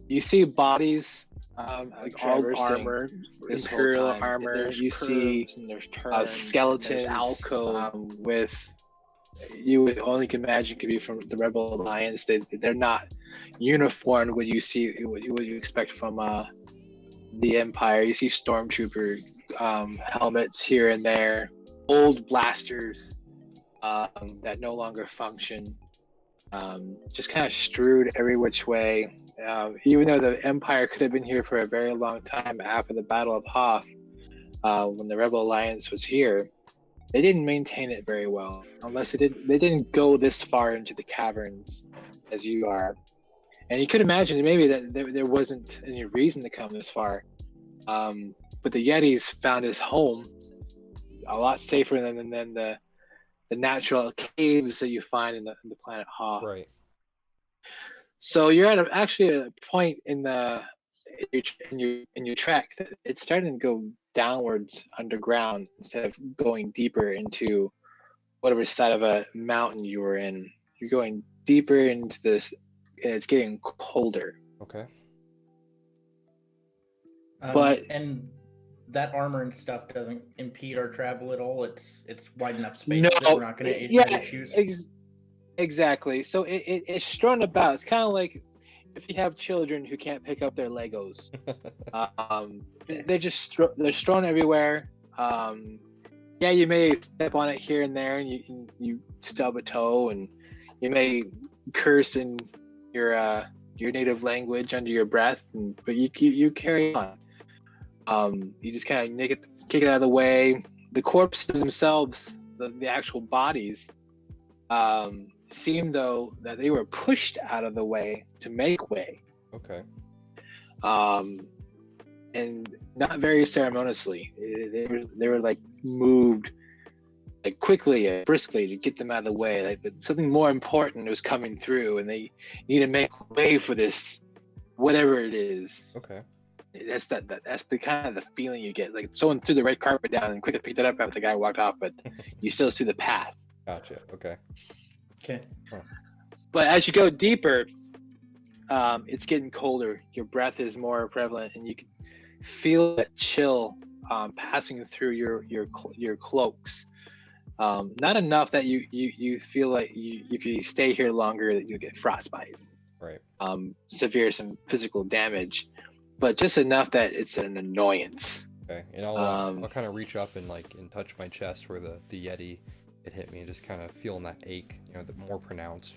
You see bodies, like all traversing armor, this whole imperial time. armor. There's You see curves and there's turns, skeletons, there's alcove. with you would only imagine could be from the Rebel Alliance. They're not uniformed. What you expect from the Empire. You see stormtrooper helmets here and there, old blasters that no longer function, just kind of strewed every which way. Even though the Empire could have been here for a very long time after the Battle of Hoth, when the Rebel Alliance was here, they didn't maintain it very well. Unless they didn't go this far into the caverns as you are. And you could imagine maybe that there wasn't any reason to come this far. But the Yetis found his home a lot safer than the natural caves that you find in the planet Hoth. Right. So you're actually at a point in your trek that it's starting to go downwards underground instead of going deeper into whatever side of a mountain you were in. You're going deeper into this, and it's getting colder. Okay. But and that armor and stuff doesn't impede our travel at all. It's wide enough space no, that we're not going to have issues. Exactly. So it's strewn about. It's kind of like if you have children who can't pick up their Legos. They're strewn everywhere. Yeah, you may step on it here and there, and you stub a toe, and you may curse in your native language under your breath, but you carry on. You just kind of kick it out of the way. The corpses themselves, the actual bodies, seem though that they were pushed out of the way to make way. Okay. And not very ceremoniously. They were like moved like quickly and briskly to get them out of the way. Like something more important was coming through, and they need to make way for this, whatever it is. Okay. That's the kind of the feeling you get. Like someone threw the red carpet down and quickly picked it up after the guy walked off, but you still see the path. Gotcha. Okay. Okay. Huh. But as you go deeper, it's getting colder. Your breath is more prevalent, and you can feel that chill passing through your cloaks. Not enough that you feel like if you stay here longer that you'll get frostbite. Right. Severe some physical damage, but just enough that it's an annoyance. Okay. And I'll kind of reach up and touch my chest where the Yeti it hit me, just kind of feeling that ache, the more pronounced.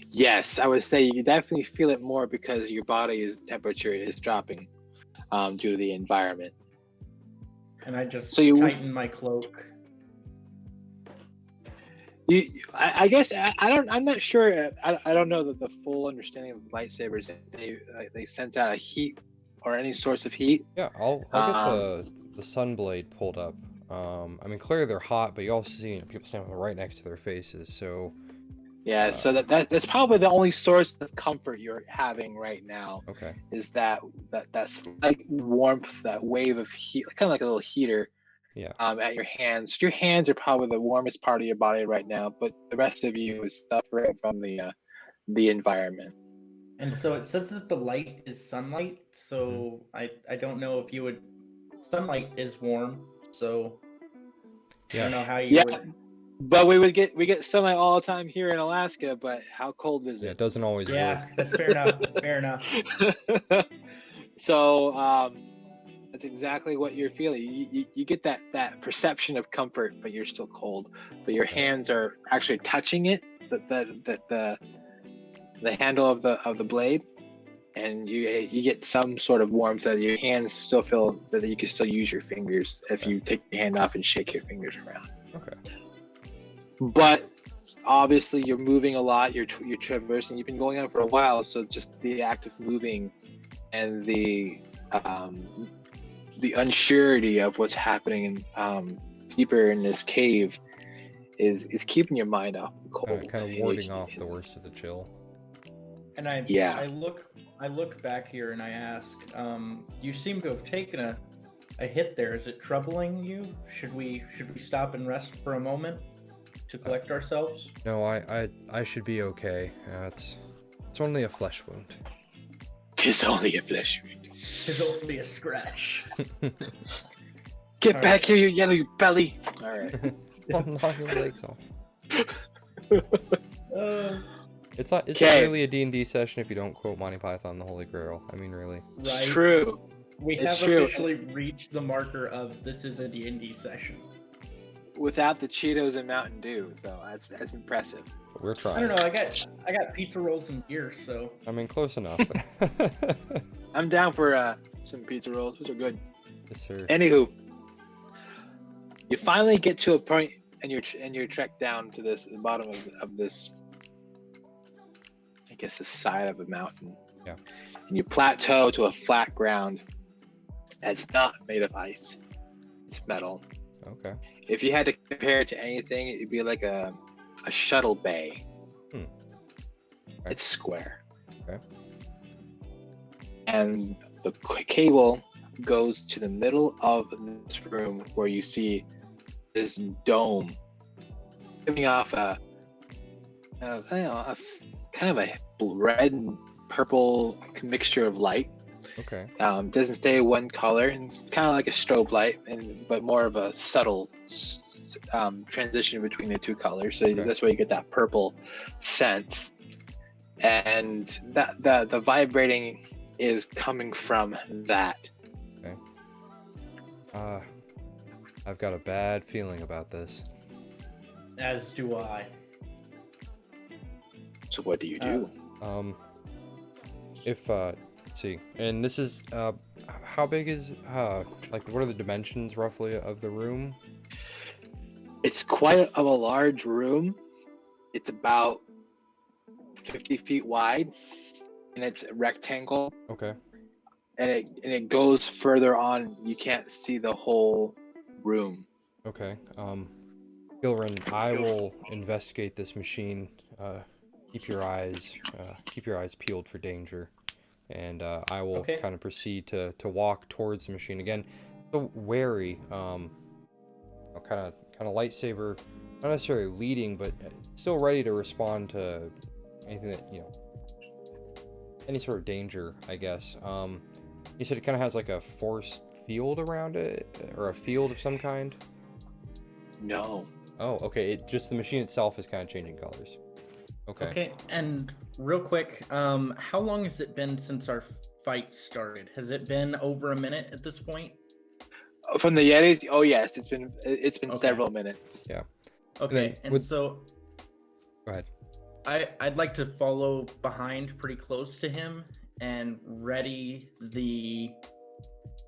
Yes, I would say you definitely feel it more because your body's temperature is dropping due to the environment. And I just tighten my cloak. I guess I'm not sure. I don't know the full understanding of lightsabers. They sense out a heat or any source of heat. Yeah, I'll get the sunblade pulled up. I mean, clearly they're hot, but you also see people standing right next to their faces. So yeah, so that's probably the only source of comfort you're having right now. Okay. Is that slight warmth, that wave of heat, kind of like a little heater. Yeah. At your hands. Your hands are probably the warmest part of your body right now, but the rest of you is suffering from the environment. And so it says that the light is sunlight, so I don't know if you would. Sunlight is warm, so I don't know how you would. But we get sunlight all the time here in Alaska, but how cold is it? Yeah, it doesn't always work. Yeah, that's fair enough. Fair enough. So that's exactly what you're feeling. You get that perception of comfort, but you're still cold. But your hands are actually touching it, the handle of the blade, and you get some sort of warmth that your hands still feel that you can still use your fingers if you take your hand off and shake your fingers around. Okay. But obviously you're moving a lot. You're traversing. You've been going on for a while, so just the act of moving and the unsurety of what's happening deeper in this cave is keeping your mind off the cold. Kind of warding off the worst of the chill. And I look back here and I ask, you seem to have taken a hit there. Is it troubling you? Should we stop and rest for a moment to collect ourselves? No, I should be okay. It's only a flesh wound. 'Tis only a flesh wound. It's only a scratch. Get All back right. here, you yellow belly. All right. I'll knock your legs off. It's not Okay. really a D&D session if you don't quote Monty Python, the Holy Grail. I mean, really. Right. True. We It's have true. officially reached the marker of this is a D&D session. Without the Cheetos and Mountain Dew, so that's impressive. But we're I trying. don't know. I got pizza rolls and beer, so I mean, close enough. I'm down for some pizza rolls. Those are good. Yes, sir. Anywho, you finally get to a point, and you're trekked down to the bottom of this, I guess, the side of a mountain. Yeah. And you plateau to a flat ground that's not made of ice. It's metal. Okay. If you had to compare it to anything, it'd be like a shuttle bay. Okay. It's square. Okay. And the cable goes to the middle of this room where you see this dome giving off a kind of a red and purple mixture of light. Okay. Doesn't stay one color, and it's kind of like a strobe light, but more of a subtle transition between the two colors. So Okay. that's why you get that purple sense, and that the vibrating is coming from that. I've got a bad feeling about this. as do I. So what do you do? If let's see, and this is how big is like what are the dimensions roughly of the room? It's quite a large room. It's about 50 feet wide, and it's a rectangle. Okay. And it goes further on. You can't see the whole room. Okay. Gilrin, I will investigate this machine. Keep your eyes peeled for danger, and I will Okay. kind of proceed to walk towards the machine again. So wary, kind of lightsaber, not necessarily leading, but still ready to respond to anything that any sort of danger, I guess. You said it kind of has like a force field around it, or a field of some kind? No. Oh, okay. The machine itself is kind of changing colors. Okay. Okay, and real quick, how long has it been since our fight started? Has it been over a minute at this point? From the Yetis? Oh yes, it's been Okay. several minutes. Yeah. Okay, then so Go ahead. I'd like to follow behind pretty close to him and ready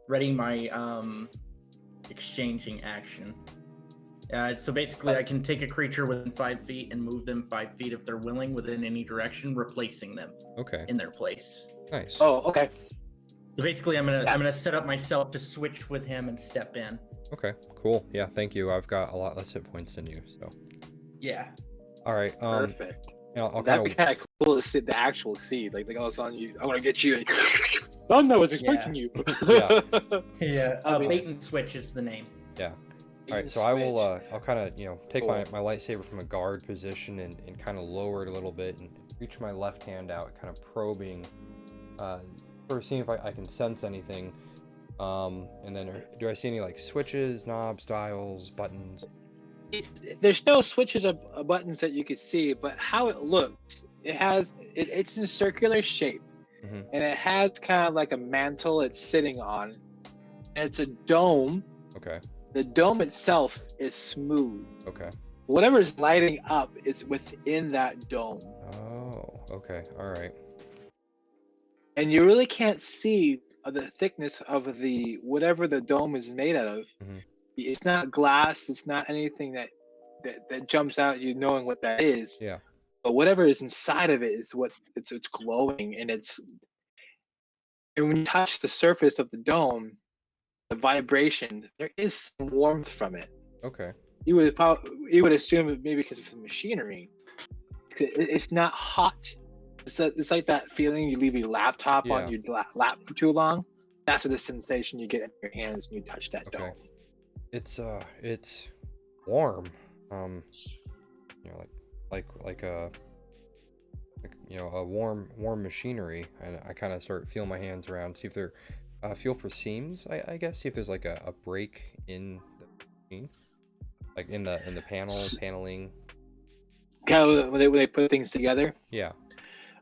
my exchanging action. So basically, I can take a creature within 5 feet and move them 5 feet if they're willing within any direction, replacing them Okay. in their place. Nice. Oh, okay. So basically, I'm gonna set up myself to switch with him and step in. Okay. Cool. Yeah. Thank you. I've got a lot less hit points than you. So. Yeah. All right. Perfect. I'll That'd kind be of. kind of cool to see the actual seed. Like all of a sudden, I want to get you. Oh no, I was expecting you. Yeah. Yeah. I mean- Bait and switch is the name. Yeah. All right. So I will. Switch. I'll kind of take Cool. my lightsaber from a guard position and kind of lower it a little bit and reach my left hand out, kind of probing, sort of seeing if I can sense anything. And then do I see any like switches, knobs, dials, buttons? There's no switches or buttons that you could see, but how it looks, it's in a circular shape, Mhm. and it has kind of like a mantle it's sitting on, and it's a dome. Okay. The dome itself is smooth. Okay. Whatever's lighting up is within that dome, Oh. Okay. All right. and you really can't see the thickness of the whatever the dome is made of. Mhm. It's not glass. It's not anything that jumps out at you knowing what that is. Yeah. But whatever is inside of it is what it's glowing, and when you touch the surface of the dome, the vibration, there is some warmth from it. Okay. You would assume it maybe because of the machinery. It's not hot. It's like that feeling you leave your laptop on your lap for too long. That's the sensation you get in your hands when you touch that Okay. dome. It's warm. Like a warm machinery, and I kind of start feeling my hands around, see if they're feel for seams. I guess see if there's like a break in the machine, like in the paneling. Kind of when they put things together. Yeah.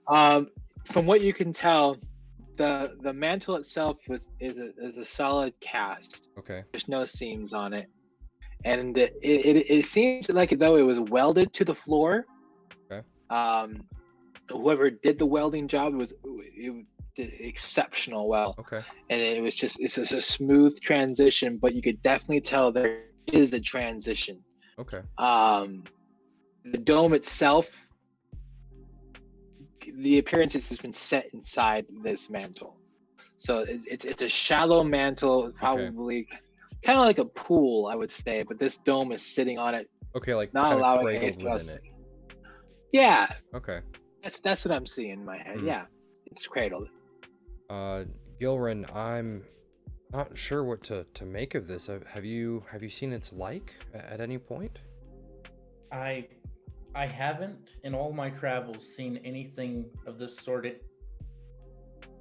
From what you can tell, the mantle itself is a solid cast. Okay. There's no seams on it, and it seems like though it was welded to the floor. Okay. Whoever did the welding job it did exceptional well. Okay. And it's just a smooth transition, but you could definitely tell there is a transition. Okay. The dome itself, the appearance has been set inside this mantle, so it's a shallow mantle, probably kind of like a pool, I would say, but this dome is sitting on it. Okay, like not kind of allowing cradled anything else. within it. Yeah. Okay. That's what I'm seeing in my head. Mm. Yeah, it's cradled. Gilren, I'm not sure what to make of this. Have you seen its like at any point? I haven't in all my travels seen anything of this sort.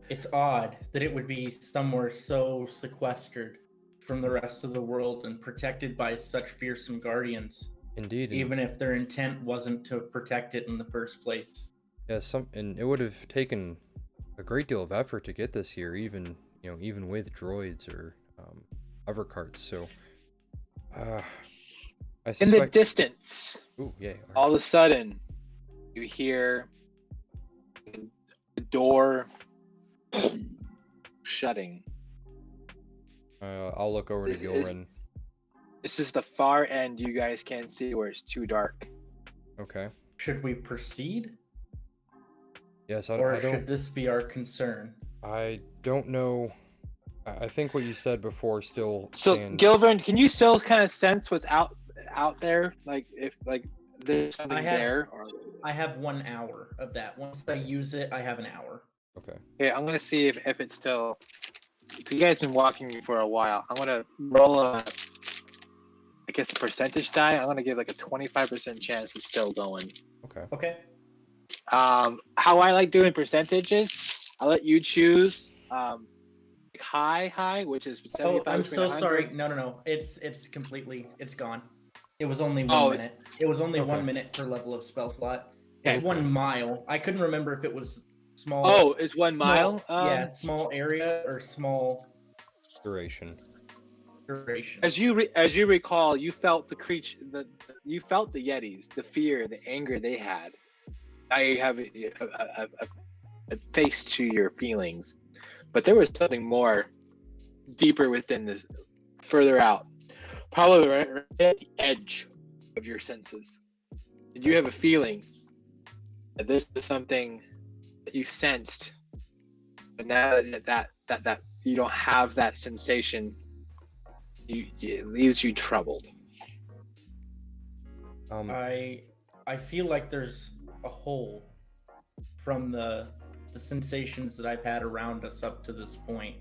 It's odd that it would be somewhere so sequestered from the rest of the world and protected by such fearsome guardians. Indeed. Even if their intent wasn't to protect it in the first place. Yeah, and it would have taken a great deal of effort to get this here, even with droids or hover carts. So, I suspect... In the distance, ooh, yeah, all of a sudden, you hear the door shutting. I'll look over to Gilren. This is the far end. You guys can't see where it's too dark. Okay. Should we proceed? Yes, or should this be our concern? I don't know. I think what you said before still So, stands. Gilvern, can you still kind of sense what's out there? Like if there's something there? Or... I have 1 hour of that. Once I use it, I have an hour. Okay. Yeah, I'm gonna see if it's still. So you guys been walking for a while. I'm gonna roll a percentage die. I'm gonna give like a 25% chance it's still going. Okay. Okay. How I like doing percentages, I'll let you choose high, which is 75. Oh, I'm so 100. sorry. No. It's gone. It was only 1 minute. It was only 1 minute per level of spell slot. It's 1 mile. I couldn't remember if it was small. Oh, it's 1 mile? Yeah, small area or small duration. As you recall, you felt you felt the Yetis, the fear, the anger they had. Now you have a face to your feelings, but there was something more deeper within this, further out, probably right at the edge of your senses. Did you have a feeling that this was something that you sensed, but now that you don't have that sensation, it leaves you troubled? I feel like there's a hole from the sensations that I've had around us up to this point.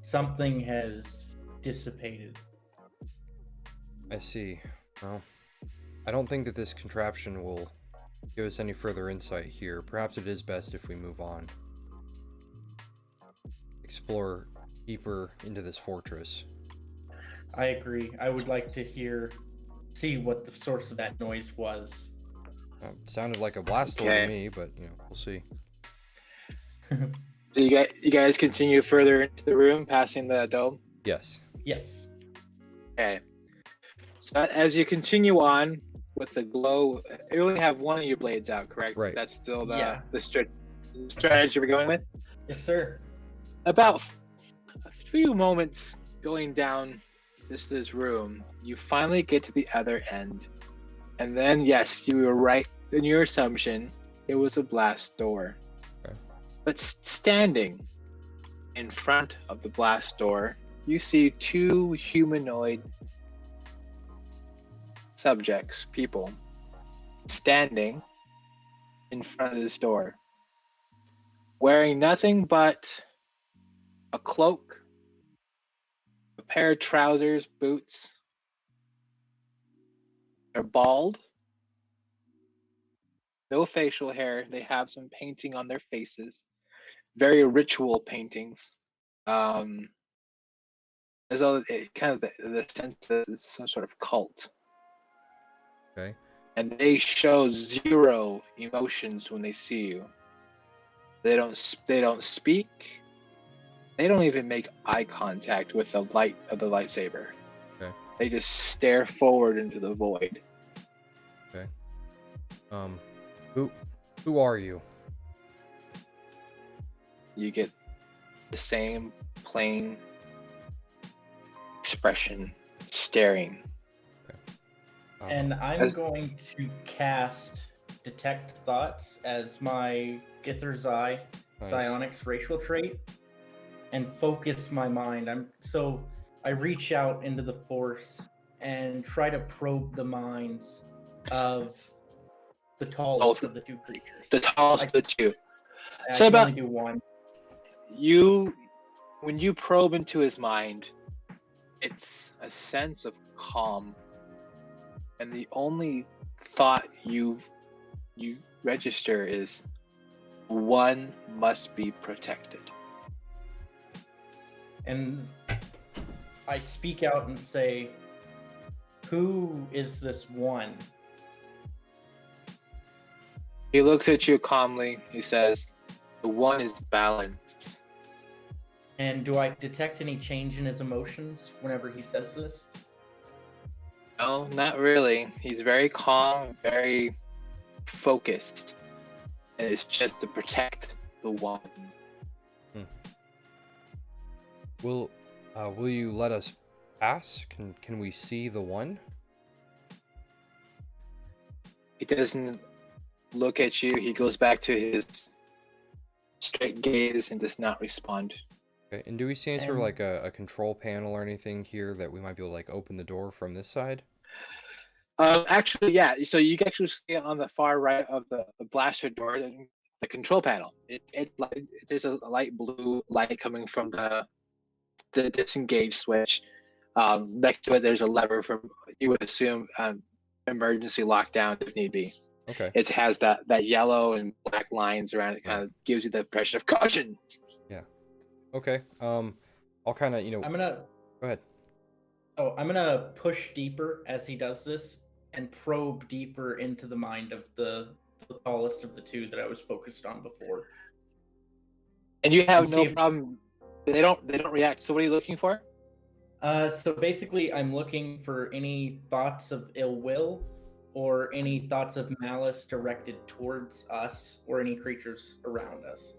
Something has dissipated. I see. Well, I don't think that this contraption will give us any further insight here. Perhaps it is best if we move on. Explore deeper into this fortress. I agree. I would like to see what the source of that noise was. It sounded like a blast door to me, but we'll see. So you guys continue further into the room, passing the dome? Yes. Yes. Okay. So as you continue on with the glow, you only have one of your blades out, correct? Right. That's still the strategy we're going with? Yes, sir. About a few moments going down this room, you finally get to the other end. And then, yes, you were right in your assumption. It was a blast door. Okay. But standing in front of the blast door, you see two humanoid subjects, people, standing in front of this door, wearing nothing but a cloak, a pair of trousers, boots. They're bald. no facial hair. They have some painting on their faces, very ritual paintings. Um, as though it kind of the sense that it's some sort of cult. Okay. And they show zero emotions when they see you. They don't speak. They don't even make eye contact with the light of the lightsaber. Okay. They just stare forward into the void. Okay. Who are you? You get the same plain expression, staring. And I'm As- going to cast Detect Thoughts as my Gither's Eye Nice. psionics racial trait and focus my mind. I reach out into the Force and try to probe the minds of the tallest of the two creatures. The tallest of the two. I So can about- only do one. When you probe into his mind, it's a sense of calm. And the only thought you register is one must be protected. And I speak out and say, who is this one? He looks at you calmly. He says, the one is balance. And do I detect any change in his emotions whenever he says this? No, not really. He's very calm, very focused. And it's just to protect the one. Will you let us pass? Can we see the one? He doesn't look at you. He goes back to his straight gaze and does not respond. Okay. And do we see any sort of And- like a control panel or anything here that we might be able to like open the door from this side? Actually, yeah. So you can actually see on the far right of the blaster door, the control panel. There's a light blue light coming from the disengage switch. Next to it, there's a lever from, you would assume, emergency lockdown if need be. Okay. It has that yellow and black lines around it. Kind of gives you the impression of caution. Okay. I'll kind of I'm gonna go ahead. I'm gonna push deeper as he does this and probe deeper into the mind of the tallest of the two that I was focused on before. And you have And no see if- problem. They don't react. So what are you looking for? So basically, I'm looking for any thoughts of ill will or any thoughts of malice directed towards us or any creatures around us.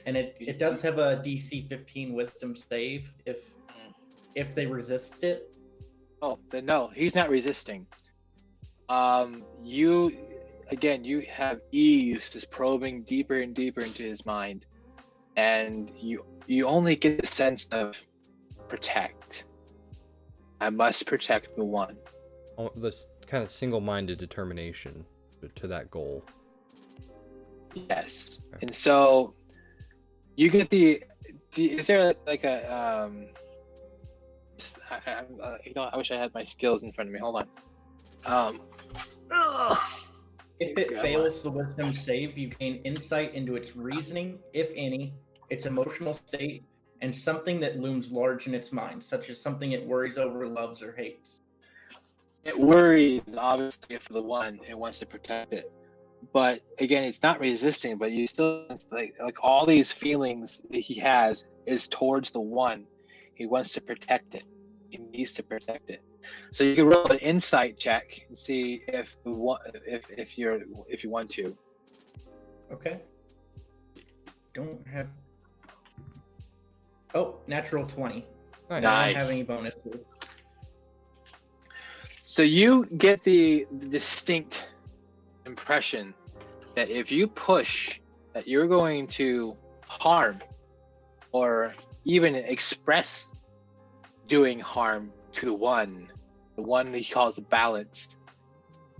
And it does have a DC 15 Wisdom save if they resist it. Oh, then no, he's not resisting. You have ease just probing deeper and deeper into his mind, and you only get the sense of protect. I must protect the one. Oh, this kind of single-minded determination to that goal. Yes, Okay. and so you get is there like a I wish I had my skills in front of me. Hold on. If it Yeah, fails the wisdom save, you gain insight into its reasoning, if any, its emotional state, and something that looms large in its mind, such as something it worries over, loves, or hates. It worries, obviously, for the one. It wants to protect it, but again, it's not resisting. But you still like all these feelings that he has is towards the one. He wants to protect it. He needs to protect it. So you can roll an insight check and see if the one, if you want to. Okay. Don't have. Oh, natural 20. Nice. I Nice. don't have any bonuses. So you get the distinct impression that if you push, that you're going to harm or even express doing harm to the one he calls balance,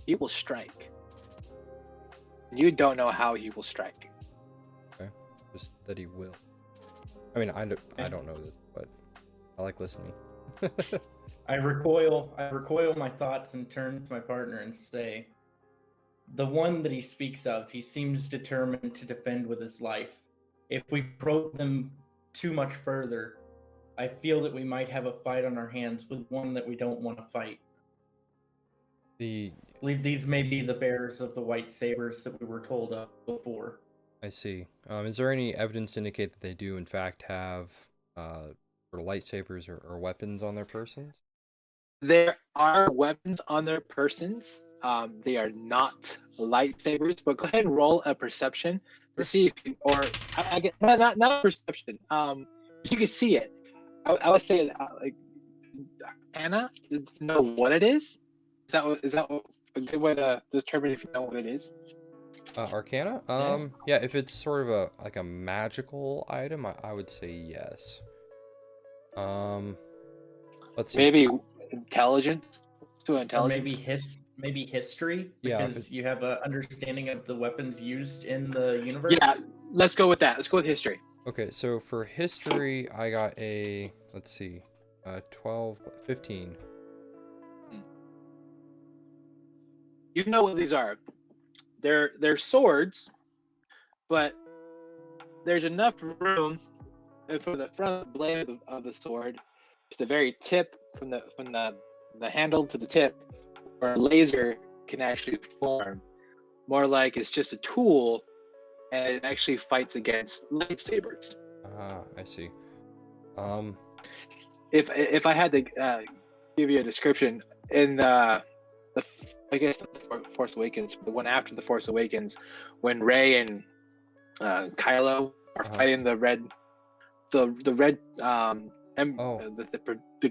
he will strike. You don't know how he will strike. Just that he will. I mean, I don't know this, but I like listening. I recoil my thoughts and turn to my partner and say, the one that he speaks of, he seems determined to defend with his life. If we probe them too much further, I feel that we might have a fight on our hands with one that we don't want to fight. The I believe these may be the bearers of the white sabers that we were told of before. I see. Is there any evidence to indicate that they do in fact have sort of lightsabers or weapons on their persons? There are weapons on their persons. They are not lightsabers, but go ahead and roll a perception to see if you, or I get not perception. You can see it. I would say like Anna to know what it is. Is that a good way to determine if you know what it is? Arcana? Yeah, if it's sort of a magical item, I would say yes. Let's see. Maybe intelligence. To Or intelligence. maybe history, Yeah, if because you have an understanding of the weapons used in the universe. Yeah, let's go with that. Let's go with history. Okay, so for history, I got a, let's see, 12, 15. You know what these are. They're swords, but there's enough room for the front blade of the sword to the very tip, from the handle to the tip, where a laser can actually form. More like it's just a tool, and it actually fights against lightsabers. Ah, I see. If I had to give you a description in I guess the Force Awakens, the one after the Force Awakens, when Rey and Kylo are fighting the red the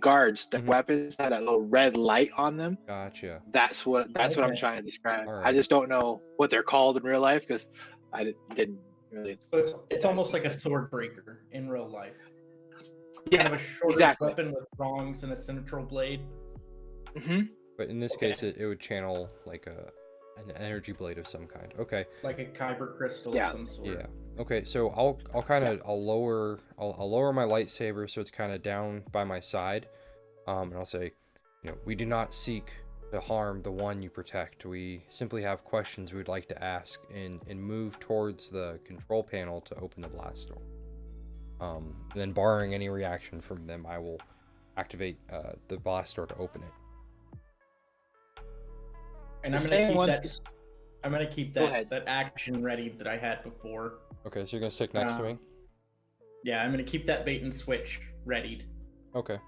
guards, the weapons had that little red light on them. Gotcha. That's what I'm trying to describe. All I right. just don't know what they're called in real life because I didn't really. So it's almost like a sword breaker in real life. Yeah, Kind of a shorter exactly. weapon with prongs and a central blade. Mm-hmm. But in this case, it would channel like an energy blade of some kind. Okay. Like a kyber crystal Yeah. of some sort. Yeah. Okay. So I'll lower my lightsaber so it's kind of down by my side, and I'll say, we do not seek to harm the one you protect. We simply have questions we'd like to ask, and move towards the control panel to open the blast door. And then, barring any reaction from them, I will activate the blast door to open it. And I'm gonna keep that action ready that I had before. Okay, so you're gonna stick next to me? Yeah, I'm gonna keep that bait and switch readied. Okay.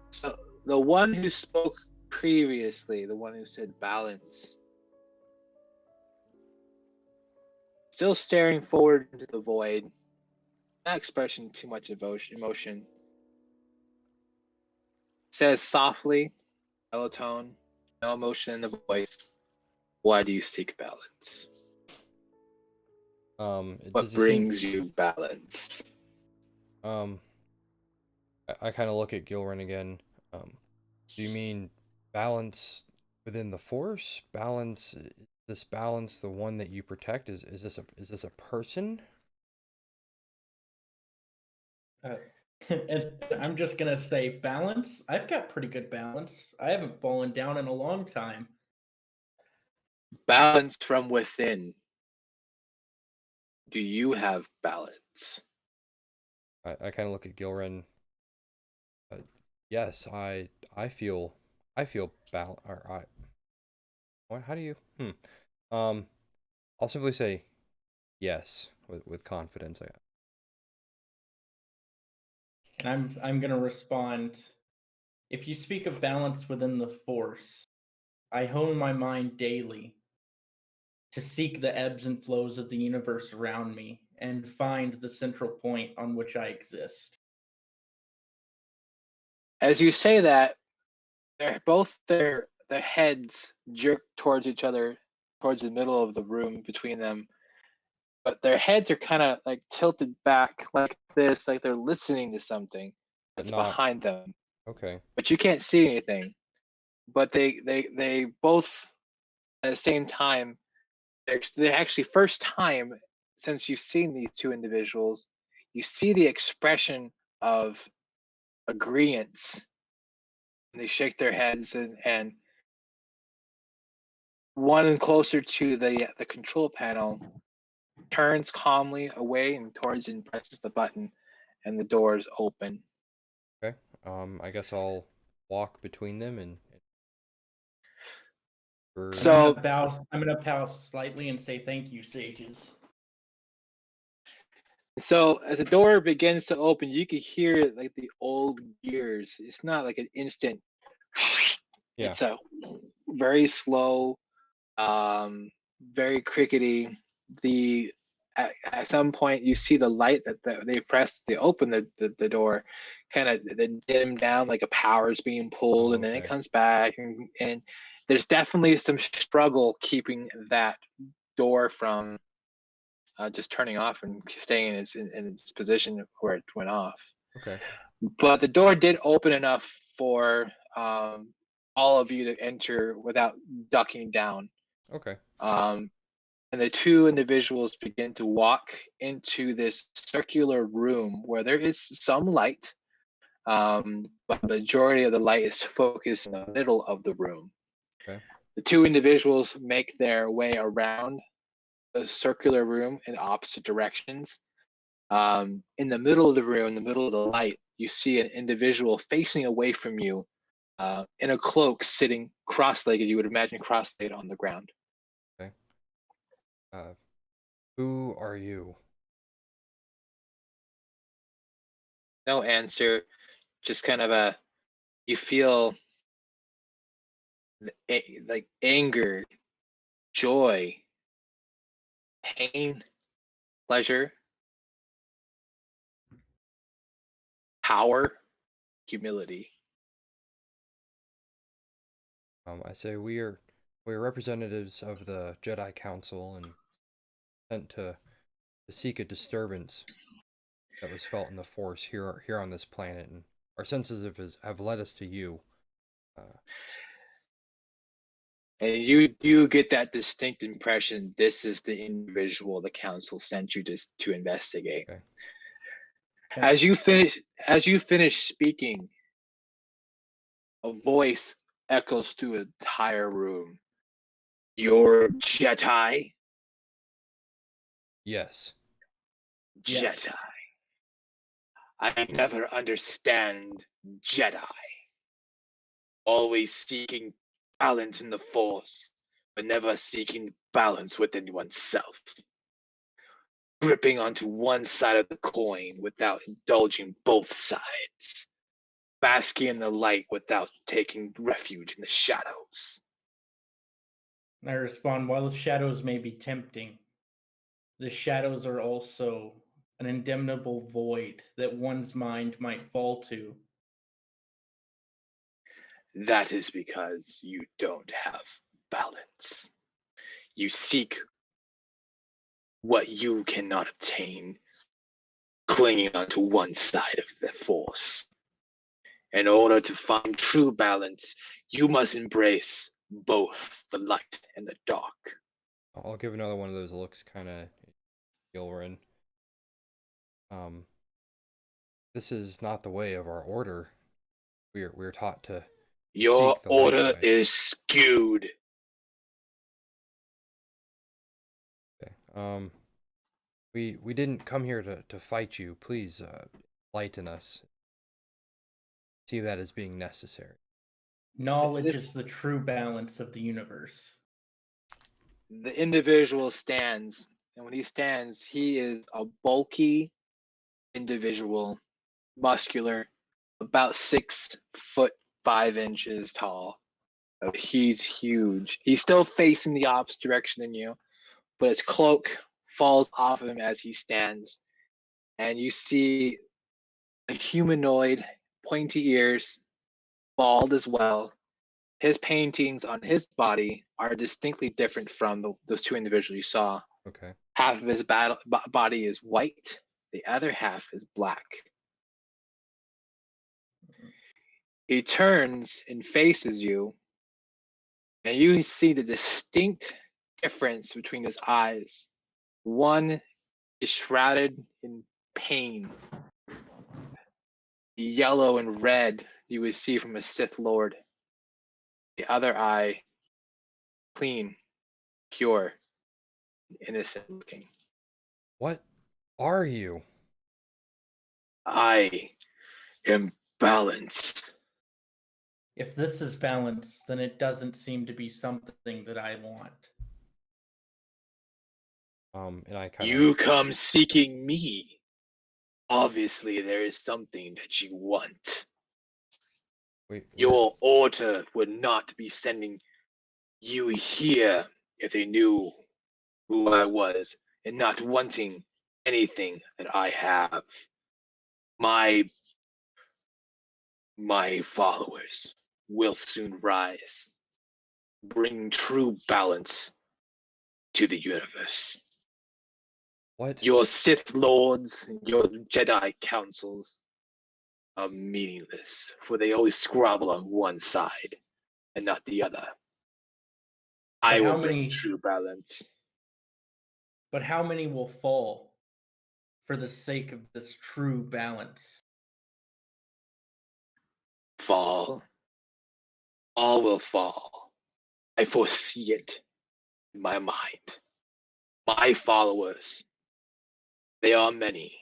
So the one who spoke previously, the one who said balance, still staring forward into the void, not expressing too much emotion, says softly, mellow tone, no emotion in the voice. Why do you seek balance? What brings you balance? I kind of look at Gilren again. Do you mean balance within the Force? Balance, this balance, the one that you protect, is this a person? And I'm just gonna say balance. I've got pretty good balance. I haven't fallen down in a long time. Balance from within. Do you have balance? I kind of look at Gilren. Yes, I feel balance. Or what? How do you? I'll simply say yes with confidence. And I'm gonna respond. If you speak of balance within the Force, I hone my mind daily to seek the ebbs and flows of the universe around me and find the central point on which I exist. As you say that, their heads jerk towards each other, towards the middle of the room between them. But their heads are kind of like tilted back like this, like they're listening to something that's behind them. Okay. But you can't see anything. But they both at the same time, they actually first time since you've seen these two individuals, you see the expression of agreeance. And they shake their heads and one closer to the control panel turns calmly away and towards and presses the button, and the doors open. Okay. I guess I'll walk between them and And So- I'm gonna bow slightly and say thank you, sages. So as the door begins to open, you can hear like the old gears. It's not like an instant. Yeah. It's a very slow, very crickety. At some point you see the light that they press. They open the door, kind of dim down like a power is being pulled, and then it Okay. comes back, and there's definitely some struggle keeping that door from just turning off and staying in its position where it went off. Okay. But the door did open enough for all of you to enter without ducking down. Okay. And the two individuals begin to walk into this circular room where there is some light, but the majority of the light is focused in the middle of the room. Okay. The two individuals make their way around the circular room in opposite directions. In the middle of the room, in the middle of the light, you see an individual facing away from you in a cloak, sitting cross-legged. You would imagine cross-legged on the ground. Okay. Who are you? No answer. Just kind of you feel like anger, joy, pain, pleasure, power, humility. I say we're representatives of the Jedi Council and sent to seek a disturbance that was felt in the Force here on this planet, and our senses have led us to you. And you get that distinct impression this is the individual the council sent you to investigate. Okay. As you finish speaking, a voice echoes through the entire room. You're Jedi? Yes. Yes. Jedi. I never understand Jedi. Always seeking balance in the Force, but never seeking balance within oneself. Gripping onto one side of the coin without indulging both sides. Basking in the light without taking refuge in the shadows. And I respond, while the shadows may be tempting, the shadows are also an indemnable void that one's mind might fall to. That is because you don't have balance. You seek what you cannot obtain, clinging onto one side of the Force. In order to find true balance, you must embrace both the light and the dark. I'll give another one of those looks, kind of Gilrin. This is not the way of our order. We're taught to Your seek the light order side. is skewed. Okay. We didn't come here to fight you. Please, lighten us. See that as being necessary. Knowledge is the true balance of the universe. The individual stands, and when he stands, he is a bulky individual, muscular, about 6'5" tall. He's huge. He's still facing the opposite direction than you, but his cloak falls off of him as he stands, and you see a humanoid, pointy ears, bald as well. His paintings on his body are distinctly different from those two individuals you saw. Okay. Half of his body is white, the other half is black. He turns and faces you, and you see the distinct difference between his eyes. One is shrouded in pain, yellow and red you would see from a Sith Lord. The other eye, clean, pure, innocent looking. What are you? I am balance. If this is balance, then it doesn't seem to be something that I want. And I kind of You come seeking me. Obviously, there is something that you want. wait. Your order would not be sending you here if they knew who I was and not wanting anything that I have. My followers will soon rise, bringing true balance to the universe. What? Your Sith Lords and your Jedi councils are meaningless, for they always squabble on one side and not the other. I But will how bring many- true balance. But how many will fall for the sake of this true balance? Fall. All will fall. I foresee it in my mind. My followers, they are many.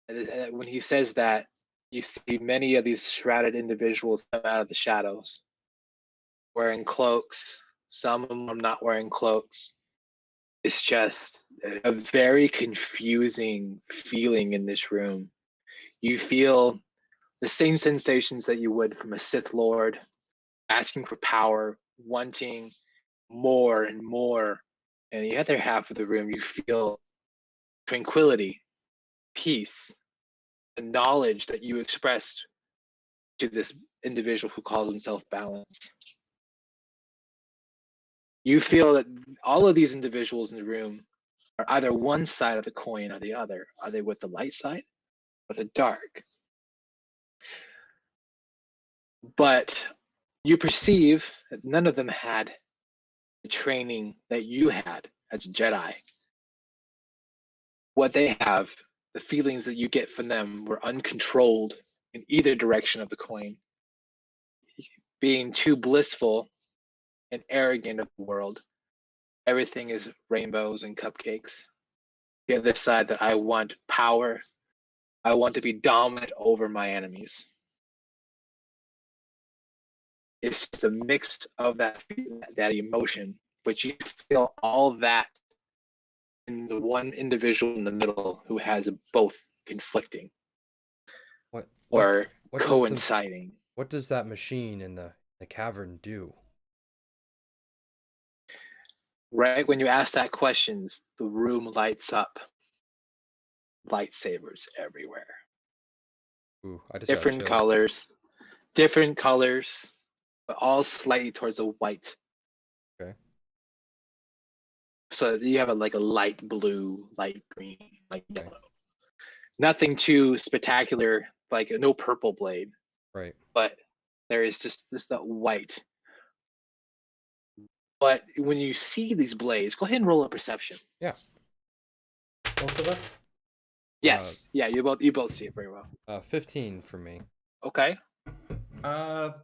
And when he says that, you see many of these shrouded individuals come out of the shadows, wearing cloaks. Some of them are not wearing cloaks. It's just a very confusing feeling in this room. You feel the same sensations that you would from a Sith Lord, asking for power, wanting more and more. And the other half of the room, you feel tranquility, peace, the knowledge that you expressed to this individual who calls himself Balance. You feel that all of these individuals in the room are either one side of the coin or the other. Are they with the light side or the dark? But you perceive that none of them had the training that you had as a Jedi. What they have, the feelings that you get from them, were uncontrolled in either direction of the coin. Being too blissful and arrogant of the world, everything is rainbows and cupcakes. The other side, that I want power, I want to be dominant over my enemies. It's just a mix of that emotion, but you feel all that in the one individual in the middle who has both conflicting What? or What coinciding. What does that machine in the cavern do? Right when you ask that questions, the room lights up. Lightsabers everywhere. Ooh, I just got a Different colors, but all slightly towards the white. Okay. So you have like a light blue, light green, light Okay. yellow. Nothing too spectacular, like no purple blade, Right. but there is just that white. But when you see these blades, go ahead and roll a perception. Yeah. Both of us? Yes, yeah, you both see it very well. 15 for me. Okay, 12.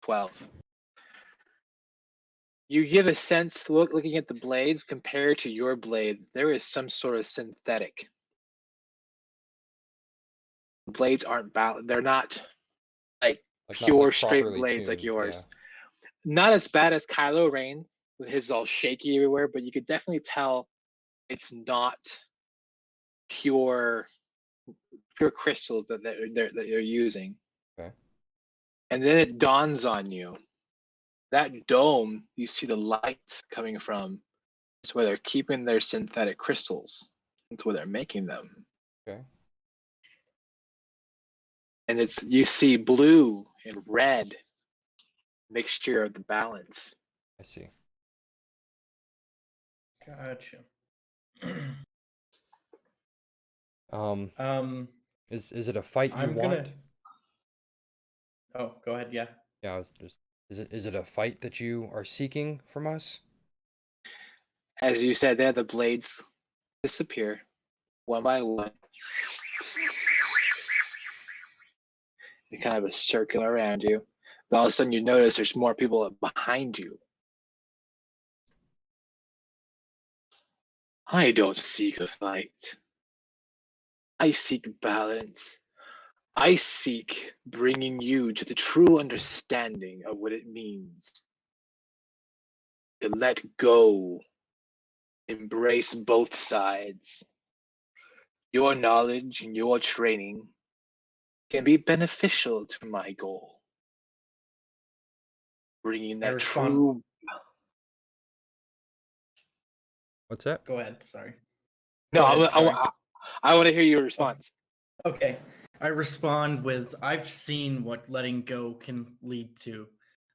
12. You give a sense, looking at the blades compared to your blade, there is some sort of synthetic. Blades aren't they're not like Like pure not straight properly blades like tuned, yours. Not as bad as Kylo Ren's, with his all shaky everywhere, but you could definitely tell it's not pure crystals that they're using. Okay. And then it dawns on you, that dome you see the light coming from is where they're keeping their synthetic crystals. It's where they're making them. Okay. And it's, you see blue and red mixture of the balance. I see. Gotcha. Is it a fight you I'm want? gonna. Oh, go ahead. Yeah. Yeah, I was just. Is it a fight that you are seeking from us? As you said there, the blades disappear one by one. They kind of a circle around you. All of a sudden you notice there's more people behind you. I don't seek a fight. I seek balance. I seek bringing you to the true understanding of what it means to let go, embrace both sides. Your knowledge and your training can be beneficial to my goal. Bringing I that respond. true. What's that? Go ahead. Sorry. No, Go ahead, sorry. I want to hear your response. Okay. I respond with, I've seen what letting go can lead to.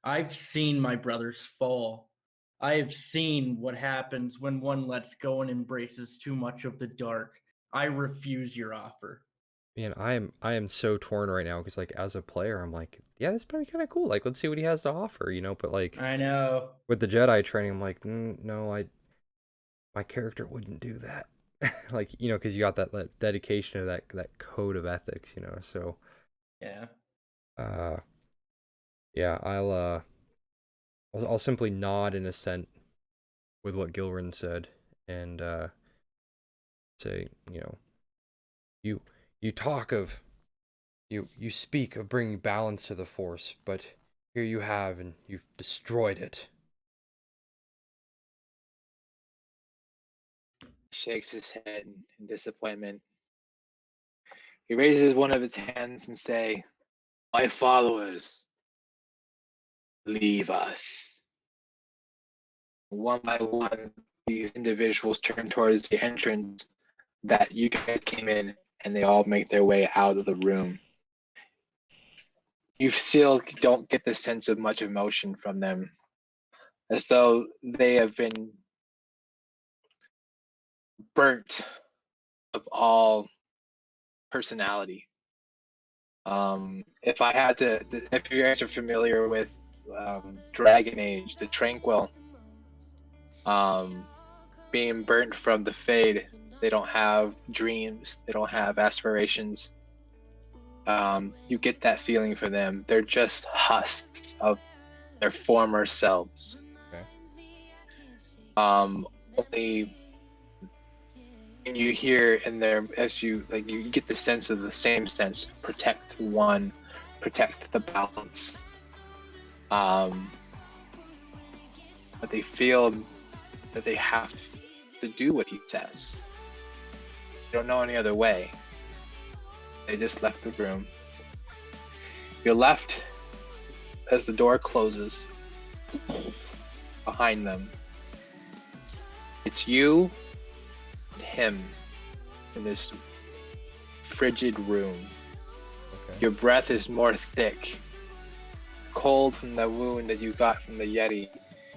I've seen my brothers fall. I have seen what happens when one lets go and embraces too much of the dark. I refuse your offer. Man, I am so torn right now because like as a player, I'm like, yeah, this might be kind of cool. Like, let's see what he has to offer, you know. But like I know. with the Jedi training, I'm like, no, my character wouldn't do that. Like, you know, because you got that dedication to that code of ethics, you know. So, Yeah. uh, yeah, I'll simply nod in assent with what Gilrin said and say, you know, you you talk of you speak of bringing balance to the Force, but here you have, and you've destroyed it. Shakes his head in disappointment. He raises one of his hands and say, "My followers, leave us." One by one, these individuals turn towards the entrance that you guys came in, and they all make their way out of the room. You still don't get the sense of much emotion from them, as though they have been burnt of all personality. If I had to, if you guys are familiar with Dragon Age, the Tranquil, being burnt from the Fade, they don't have dreams, they don't have aspirations. You get that feeling for them. They're just husks of their former selves. Okay. Only and you hear in there as you like you get the sense of the same sense, protect one, protect the balance. But they feel that they have to do what he says. They don't know any other way. They just left the room. You're left as the door closes behind them. It's you and him in this frigid room. Okay. Your breath is more thick. Cold from the wound that you got from the Yeti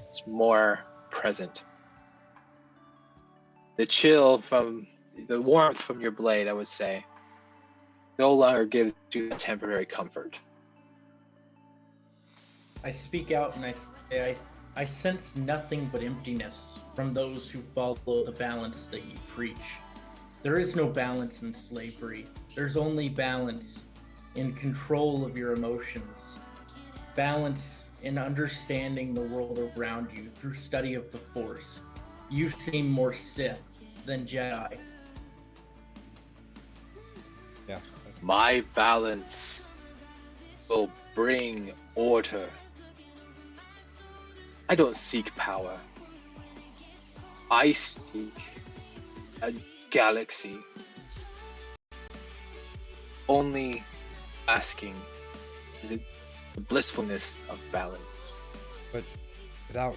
is more present. The chill from the warmth from your blade, I would say, no longer gives you temporary comfort. I speak out and I say, I sense nothing but emptiness from those who follow the balance that you preach. There is no balance in slavery. There's only balance in control of your emotions. Balance in understanding the world around you through study of the Force. You seem more Sith than Jedi. Yeah. My balance will bring order. I don't seek power. I seek a galaxy. Only asking the blissfulness of balance. But without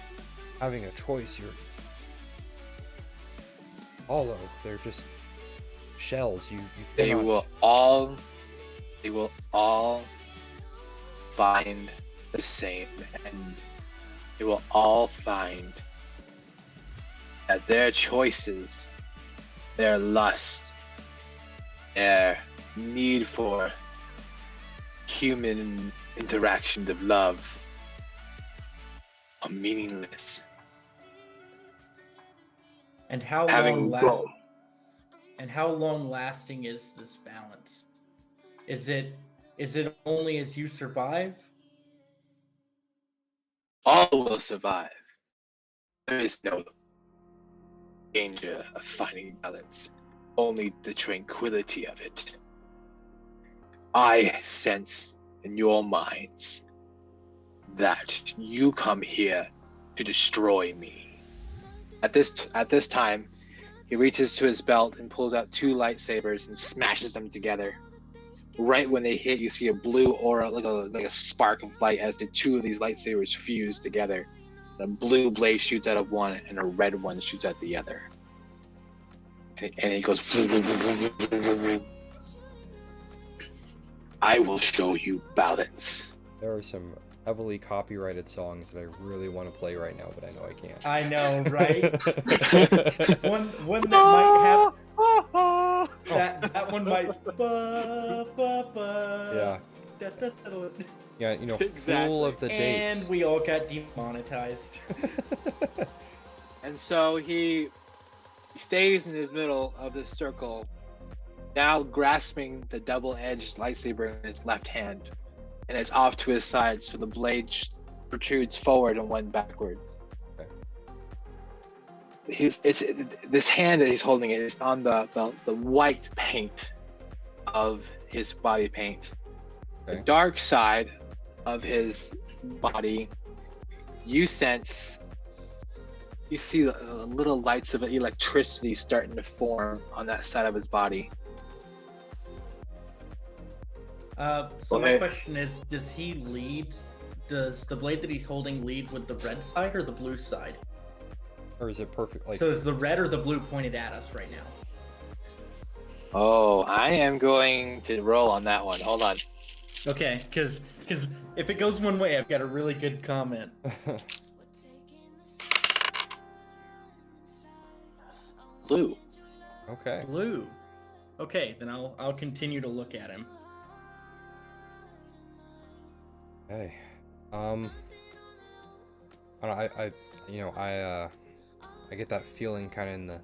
having a choice, you're hollow. They're just shells. You They cannot... will all find the same end. They will all find that their choices, their lust, their need for human interactions of love are meaningless. And how long lasting is this balance? Is it only as you survive? All will survive. There is no danger of finding balance, only the tranquility of it. I sense in your minds that you come here to destroy me. At this time, he reaches to his belt and pulls out 2 lightsabers and smashes them together. Right when they hit, you see a blue aura, like a spark of light, as the 2 of these lightsabers fuse together. A blue blade shoots out of one, and a red one shoots out the other. And he goes. I will show you balance. There are some heavily copyrighted songs that I really want to play right now, but I know I can't. I know, right? one that might have that one might. Yeah. Yeah, you know, full of the dates. And we all got demonetized. And so he stays in his middle of the circle, now grasping the double-edged lightsaber in his left hand, and it's off to his side, so the blade protrudes forward and one backwards. Okay. This hand that he's holding is on the white paint of his body paint. Okay. The dark side of his body, you sense. You see the little lights of electricity starting to form on that side of his body. So my question is, does he lead? Does the blade that he's holding lead with the red side or the blue side? Or is it perfect? Like... So is the red or the blue pointed at us right now? Oh, I am going to roll on that one. Hold on. Okay, because if it goes one way, I've got a really good comment. Blue. Okay. Blue. Okay, then I'll continue to look at him. Hey, I get that feeling kind of in the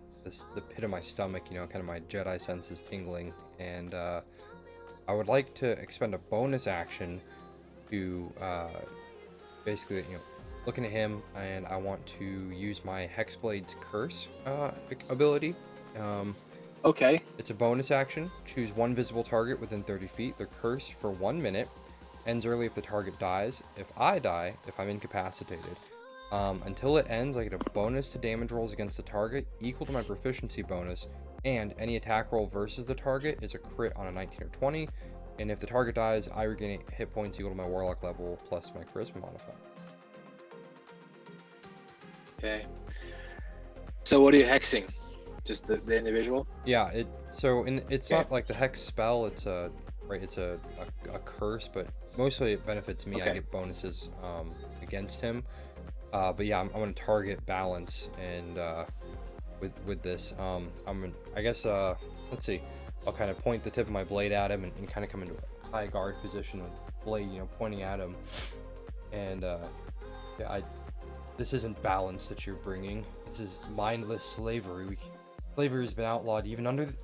pit of my stomach, you know, kind of my Jedi senses tingling, and I would like to expend a bonus action to basically, you know, looking at him, and I want to use my Hexblade's Curse ability. Okay. It's a bonus action. Choose one visible target within 30 feet. They're cursed for 1 minute. Ends early if the target dies. If I die, if I'm incapacitated. Until it ends, I get a bonus to damage rolls against the target equal to my proficiency bonus, and any attack roll versus the target is a crit on a 19 or 20, and if the target dies, I regain hit points equal to my warlock level plus my charisma modifier. Okay. So what are you hexing? Just the individual? Yeah, it's okay. Not like the hex spell, it's a curse, but mostly it benefits me. Okay. I get bonuses against him. But yeah, I'm gonna target balance, and with this, let's see, I'll kind of point the tip of my blade at him and kind of come into a high guard position with blade, you know, pointing at him. And this isn't balance that you're bringing. This is mindless slavery. Slavery has been outlawed even not even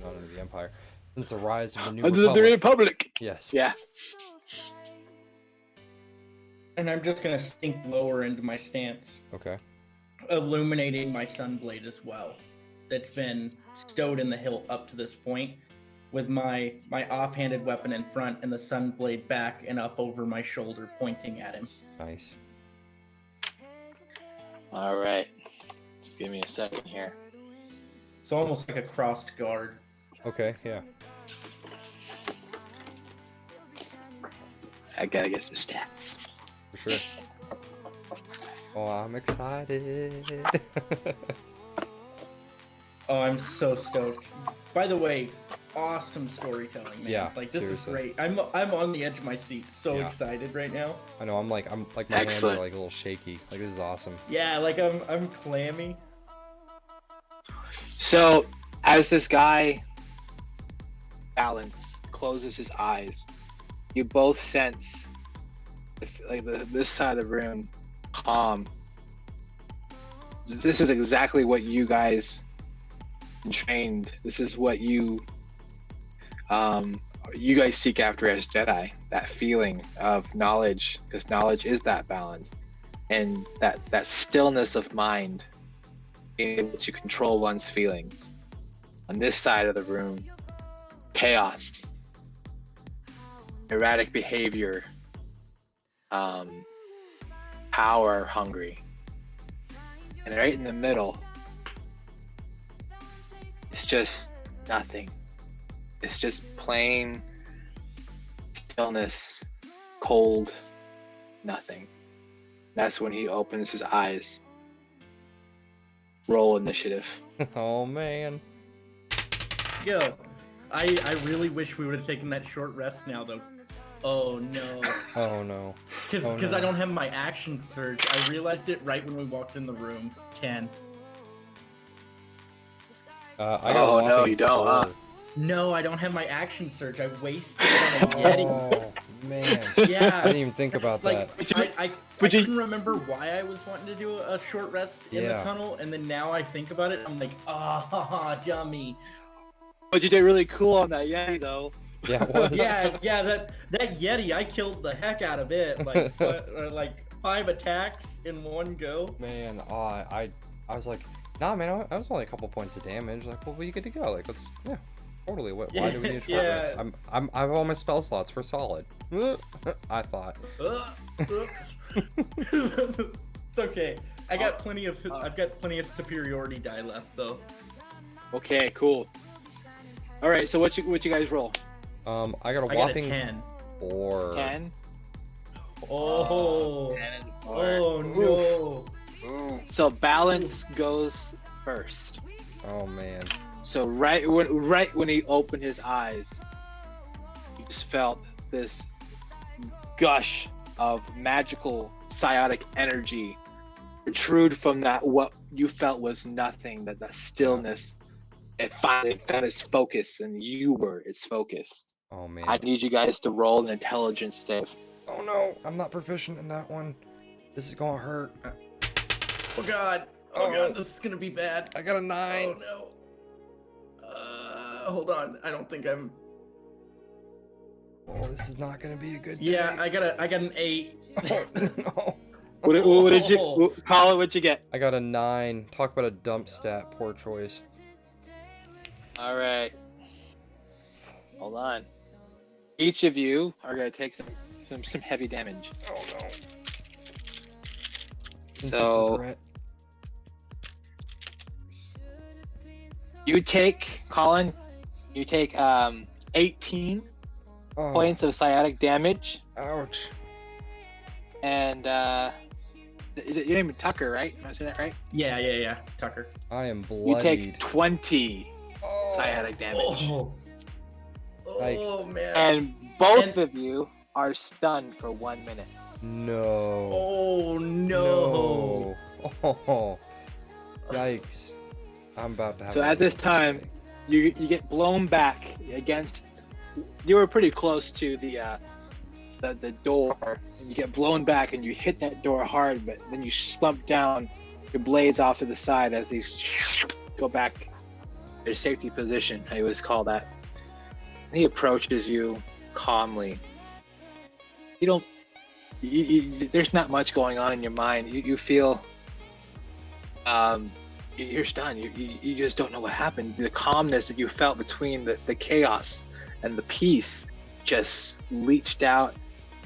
under the Empire, since the rise of the New Republic. The Republic. Yes. Yeah. And I'm just gonna sink lower into my stance. Okay. Illuminating my sunblade as well. That's been stowed in the hilt up to this point, with my offhanded weapon in front and the sunblade back and up over my shoulder, pointing at him. Nice. All right. Just give me a second here. It's almost like a crossed guard. Okay. Yeah. I gotta get some stats. For sure. Oh, I'm excited. Oh, I'm so stoked. By the way, awesome storytelling, man. Yeah, like this seriously. is great. I'm on the edge of my seat, so excited right now. I know. I'm like my hands are like a little shaky. Like, this is awesome. Yeah, like I'm clammy. So, as this guy Balance closes his eyes, you both sense this side of the room calm. This is exactly what you guys trained. This is what you you guys seek after as Jedi, that feeling of knowledge, because knowledge is that balance, and that stillness of mind, being able to control one's feelings. On this side of the room, chaos, erratic behavior, power hungry, and right in the middle, it's just nothing. It's just plain stillness, cold, nothing. That's when he opens his eyes. Roll initiative. Oh man. Yo, I really wish we would have taken that short rest now, though. Oh no. Oh no. Because Oh, no. I don't have my action surge. I realized it right when we walked in the room. 10. I got Oh, no, whopping you don't, huh? 4. No, I don't have my action surge. I wasted it on a Yeti. Oh man. Yeah. I didn't even think about like, that. I But you- couldn't remember why I was wanting to do a short rest in the Yeah. tunnel, and then now I think about it, I'm like, ah, dummy. But you did really cool on that Yeti, though. Yeah, it was. Yeah, that Yeti, I killed the heck out of it. Like, like 5 attacks in one go. Man, I was like, nah, man, I was only a couple points of damage. Like, well, we good to go. Like, let's, yeah, totally. Why do we need to Yeah. this? I have all my spell slots for solid. I thought. Oops. It's okay. I've got plenty of superiority die left though. Okay, cool. All right, so what you guys roll? I got a I got a whopping 10. 4. 10. Oh. 10 and 4. Oh no. So balance goes first. Oh man. So right when he opened his eyes, you just felt this gush of magical psiotic energy protrude from that what you felt was nothing, that stillness. It finally found its focus, and you were its focus. Oh man. I need you guys to roll an intelligence save. Oh no, I'm not proficient in that one. This is gonna hurt. Oh god. Oh god, this is gonna be bad. I got a 9. Oh no. Hold on. I don't think I'm. Oh, this is not gonna be a good Yeah, day. I got an 8. Oh no. What did you call it? What'd you get? I got a 9. Talk about a dump stat. Poor choice. All right. Hold on. Each of you are gonna take some heavy damage. Oh no. Instant So regret. you take, Colin. You take 18 Oh, points of psionic damage, ouch. and is it your name is Tucker, right? Am I saying that right? Yeah. Tucker. I am You bloodied. take 20 Oh. psionic damage, Oh Yikes. man. and both of you are stunned for 1 minute. No. Oh no. Oh. Yikes. I'm about to have So a at this time, you get blown back against. You were pretty close to the door. And you get blown back, and you hit that door hard, but then you slump down. Your blades off to the side as these go back to their safety position. I always call that. And he approaches you calmly. You don't. There's not much going on in your mind. You feel. You're stunned. You just don't know what happened. The calmness that you felt between the chaos and the peace just leached out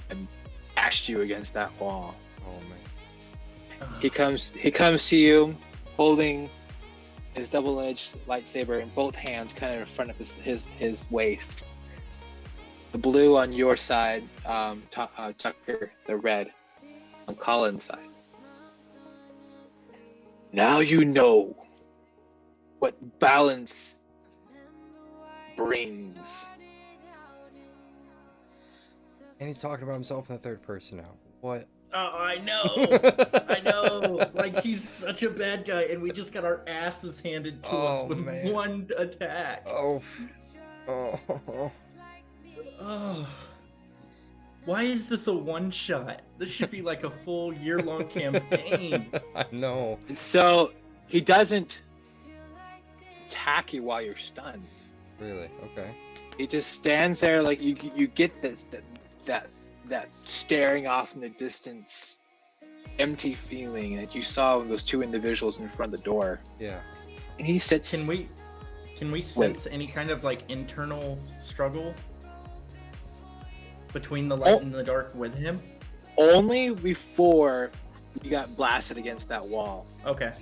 and bashed you against that wall. Oh man. He comes to you holding his double-edged lightsaber in both hands, kind of in front of his waist. The blue on your side, Tucker, the red on Colin's side. Now you know what balance brings. And he's talking about himself in the third person now. What? Oh, I know. I know. Like, he's such a bad guy, and we just got our asses handed to Oh, us with man. one attack. Oh. Oh. Oh. Why is this a one-shot? This should be like a full year-long campaign. I know. And so he doesn't attack you while you're stunned. Really? Okay. He just stands there like you get this that staring off in the distance, empty feeling that you saw when those two individuals in front of the door. Yeah. And he sits. Can we sense any kind of like internal struggle between the light and the dark with him? Only before you got blasted against that wall. Okay.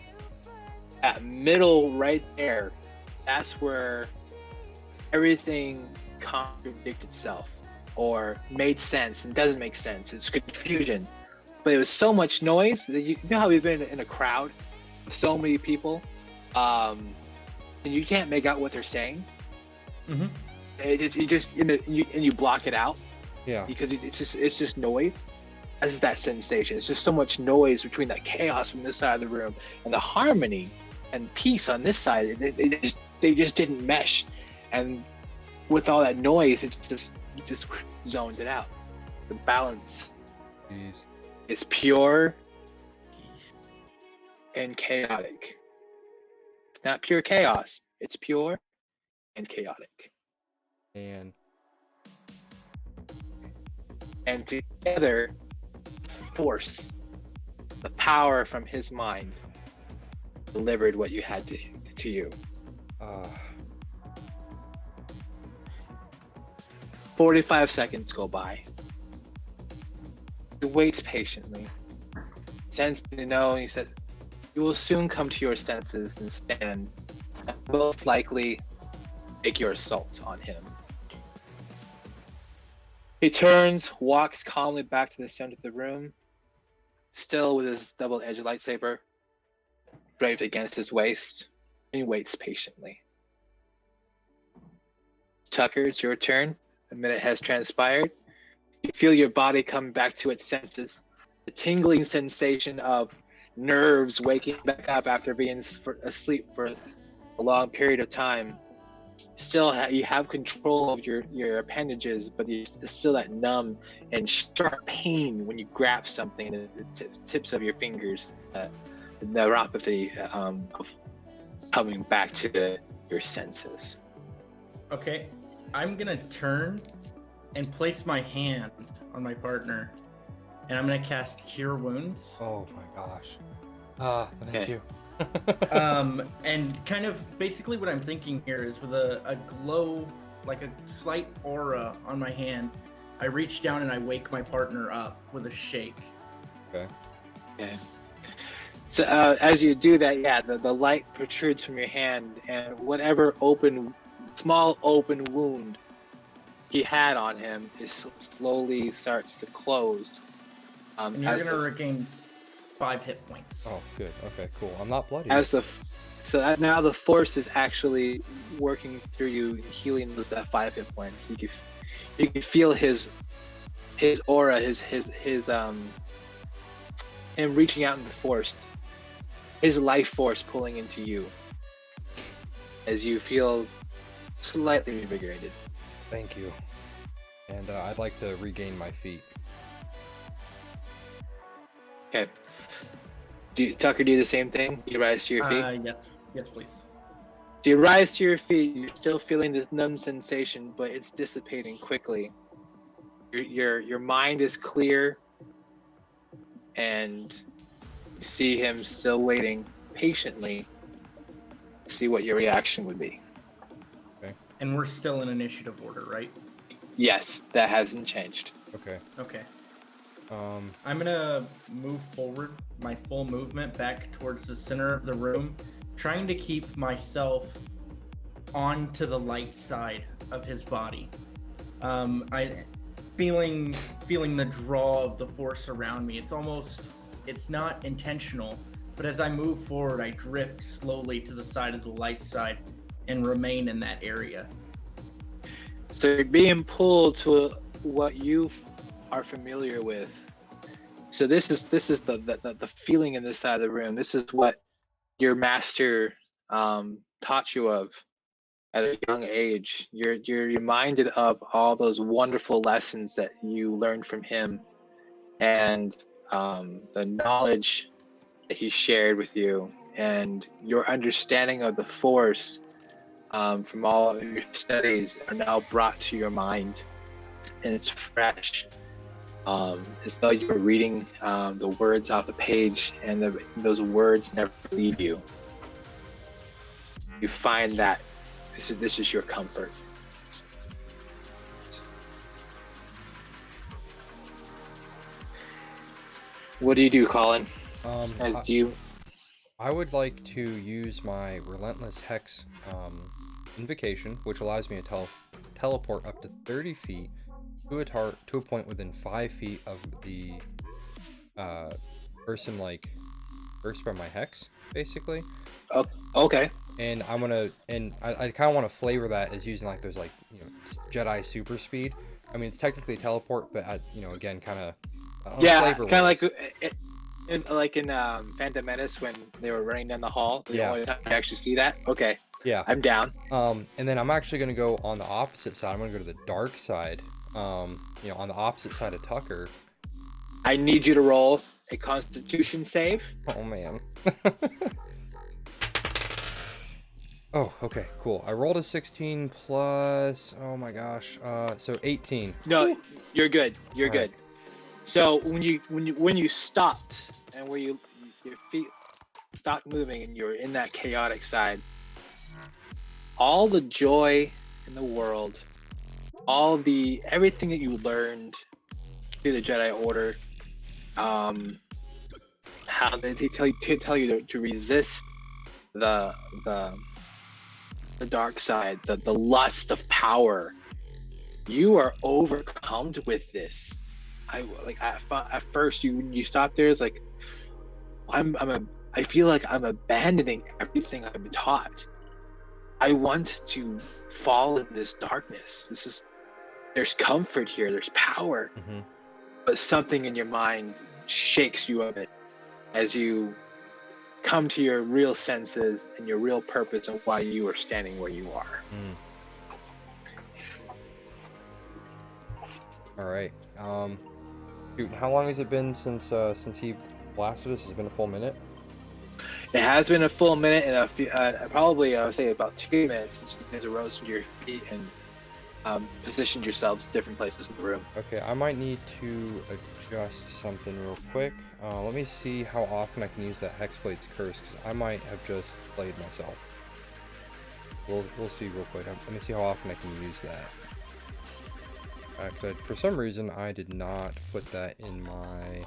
At middle right there, that's where everything contradicted itself or made sense and doesn't make sense. It's confusion. But it was so much noise that you know how we've been in a crowd with so many people, and you can't make out what they're saying. Mm-hmm. You block it out. Yeah. Because it's just noise. This is that sensation. It's just so much noise between that chaos from this side of the room and the harmony and peace on this side. They just didn't mesh, and with all that noise, you just zoned it out. The balance Jeez. is pure and chaotic. It's not pure chaos. It's pure and chaotic. And Together, force, the power from his mind, delivered what you had to you. 45 seconds go by. He waits patiently, sensing to know, he said, you will soon come to your senses and stand, and most likely make your assault on him. He turns, walks calmly back to the center of the room, still with his double-edged lightsaber draped against his waist, and he waits patiently. Tucker, it's your turn. A minute has transpired. You feel your body come back to its senses. The tingling sensation of nerves waking back up after being asleep for a long period of time. Still, you have control of your appendages, but there's still that numb and sharp pain when you grab something in the tips of your fingers. The neuropathy of coming back to your senses. Okay. I'm gonna turn and place my hand on my partner, and I'm gonna cast Cure Wounds. oh my gosh. Thank Okay. you. And kind of basically what I'm thinking here is with a glow, like a slight aura on my hand, I reach down and I wake my partner up with a shake. Okay. Okay. So as you do that, yeah, the light protrudes from your hand, and whatever small open wound he had on him is slowly starts to close. And you're gonna regain 5 hit points. Oh, good. Okay, cool. I'm not bloody. Now the force is actually working through you, healing that 5 hit points. You can feel his aura, his him reaching out in the force, his life force pulling into you as you feel slightly invigorated. Thank you. And I'd like to regain my feet. Okay. Tucker, do the same thing? You rise to your feet? Yes, please. Do you rise to your feet? You're still feeling this numb sensation, but it's dissipating quickly. Your mind is clear, and you see him still waiting patiently to see what your reaction would be. Okay. And we're still in initiative order, right? Yes, that hasn't changed. Okay. Okay. I'm gonna move forward, my full movement back towards the center of the room, trying to keep myself onto the light side of his body. I feeling the draw of the force around me. It's not intentional, but as I move forward, I drift slowly to the side of the light side and remain in that area. So you're being pulled to what you are familiar with. So this is the feeling in this side of the room. This is what your master taught you of at a young age. You're reminded of all those wonderful lessons that you learned from him, and the knowledge that he shared with you, and your understanding of the force from all of your studies are now brought to your mind, and it's fresh, as though you were reading the words off the page, and those words never leave you. You find that this is your comfort. What do you do, Colin? I would like to use my Relentless Hex invocation, which allows me to teleport up to 30 feet to a point within 5 feet of the person first by my hex, basically. Oh, okay. And I kind of want to flavor that as using those Jedi super speed. I mean, it's technically a teleport, but again, kind of yeah, kind of like in Phantom Menace when they were running down the hall. The only time you actually see that. Okay. Yeah. I'm down. And then I'm actually gonna go on the opposite side. I'm gonna go to the dark side. On the opposite side of Tucker. I need you to roll a Constitution save. Oh man. Oh, okay, cool. I rolled a 16 plus. Oh my gosh. So 18. No, you're good. You're All good. right. So when you stopped and where your feet stopped moving and you're in that chaotic side, all the joy in the world, everything that you learned through the Jedi Order, how they tell you to resist the dark side, the lust of power. You are overcome with this. At first you stop there. It's like I feel like I'm abandoning everything I've been taught. I want to fall in this darkness. There's comfort here. There's power, but something in your mind shakes you a bit as you come to your real senses and your real purpose of why you are standing where you are. All right. Dude, how long has it been since he blasted us? Has it been a full minute? It has been a full minute and probably I would say about 2 minutes since you guys arose from your feet and positioned yourselves different places in the room. Okay, I might need to adjust something real quick. Let me see how often I can use that Hexblade's Curse, because I might have just played myself. We'll see real quick. Let me see how often I can use that. Because for some reason I did not put that in my...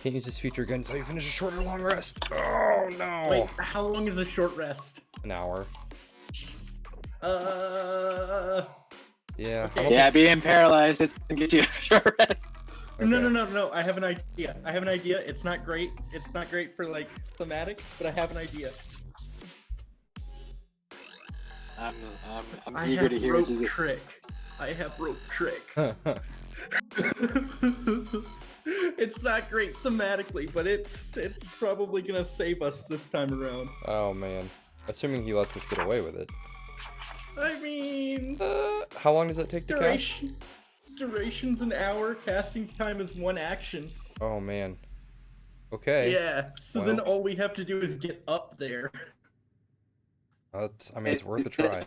Can't use this feature again until you finish a short or long rest. Oh no! Wait, how long is a short rest? An hour. Yeah. Okay. Yeah, being paralyzed doesn't get you a short rest. Okay. No. I have an idea. It's not great. It's not great for thematics, but I have an idea. I'm eager to hear what you do. I have rope trick. It's not great thematically, but it's probably gonna save us this time around. Oh man. Assuming he lets us get away with it. I mean, how long does that take to cast? Duration's an hour. Casting time is 1 action. Oh man. Okay. Yeah. So then all we have to do is get up there. It's worth a try.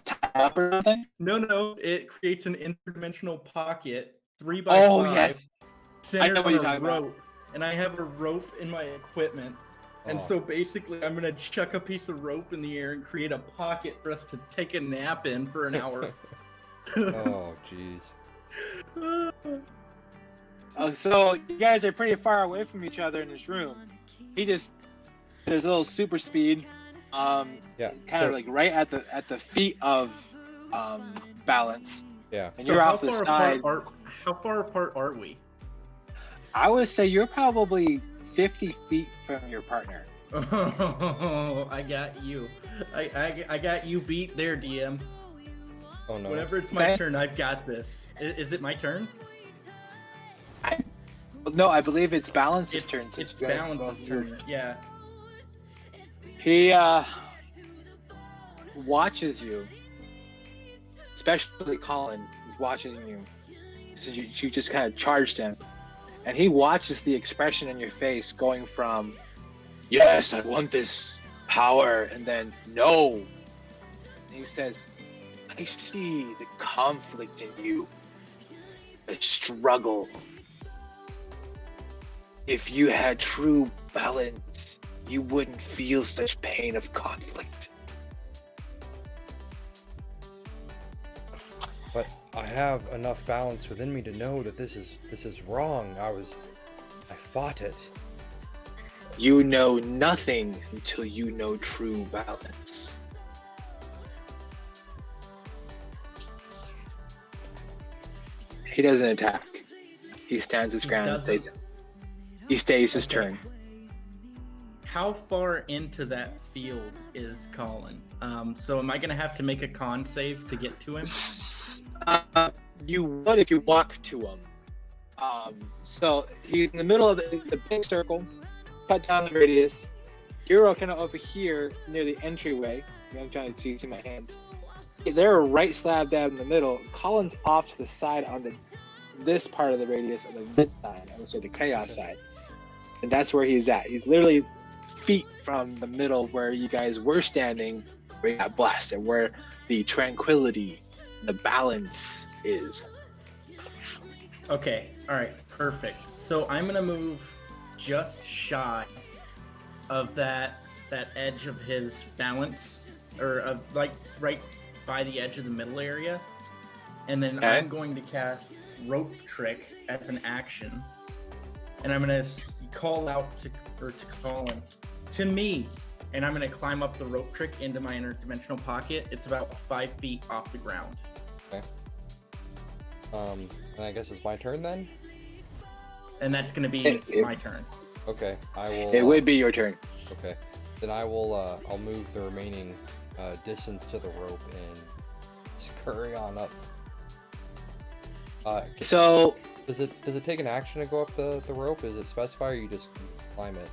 No. It creates an interdimensional pocket, 3x5. Oh yes. Centered I know what you're on a talking about. rope, and I have a rope in my equipment. And so basically, I'm gonna chuck a piece of rope in the air and create a pocket for us to take a nap in for an hour. Oh, jeez. So you guys are pretty far away from each other in this room. There's a little super speed, Yeah. kind of right at the feet of balance. Yeah. And So you're how off the far side. how far apart are we? I would say you're probably 50 feet from your partner. Oh, I got you. I got you beat there, DM. Oh no. Whenever it's my turn, I've got this. Is it my turn? No, I believe it's Balance's turn. It's Balance's turn. Yeah. He watches you, especially Colin. He's watching you since you just kind of charged him, and he watches the expression in your face going from, "Yes, I want this power," and then, "No, He says, I see the conflict in you, the struggle. If you had true balance, you wouldn't feel such pain of conflict. But I have enough balance within me to know that this is wrong. I fought it. You know nothing until you know true balance. He doesn't attack. He stands his ground and stays his turn. How far into that field is Colin? So am I gonna have to make a con save to get to him? You would if you walk to him. So he's in the middle of the big circle. Cut down the radius. You're kind of over here near the entryway. I'm trying to see my hands. They're right slab dab in the middle. Colin's off to the side on this part of the radius on the mid side. I would say the chaos side, and that's where he's at. He's literally feet from the middle where you guys were standing, where you got blasted, where the tranquility, the balance is. Okay, alright, perfect. So I'm gonna move just shy of that edge of his balance, or of like right by the edge of the middle area. And then Okay. I'm going to cast Rope Trick as an action. And I'm gonna call out to Colin, to me, and I'm gonna climb up the rope trick into my interdimensional pocket. It's about 5 feet off the ground. Okay. And I guess it's my turn then? And that's gonna be my turn. Okay, I will... It would be your turn. Okay. Then I will, I'll move the remaining distance to the rope and scurry on up. So Does it take an action to go up the rope? Is it specify or you just climb it?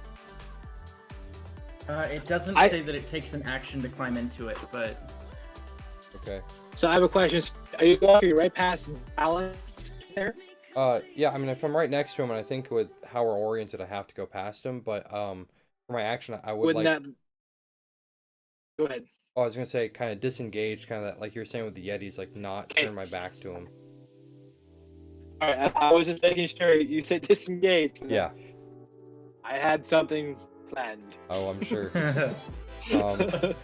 It doesn't say that it takes an action to climb into it, but... Okay. So I have a question. Are you walking right past balance there? Yeah, I mean, if I'm right next to him, and I think with how we're oriented, I have to go past him, but, for my action, I would Wouldn't like... that... Go ahead. Oh, I was gonna say, kind of disengage, kind of that, like you were saying with the Yetis, like not turn my back to him. Alright, I was just making sure you said disengage. Yeah. I had something planned. Oh, I'm sure.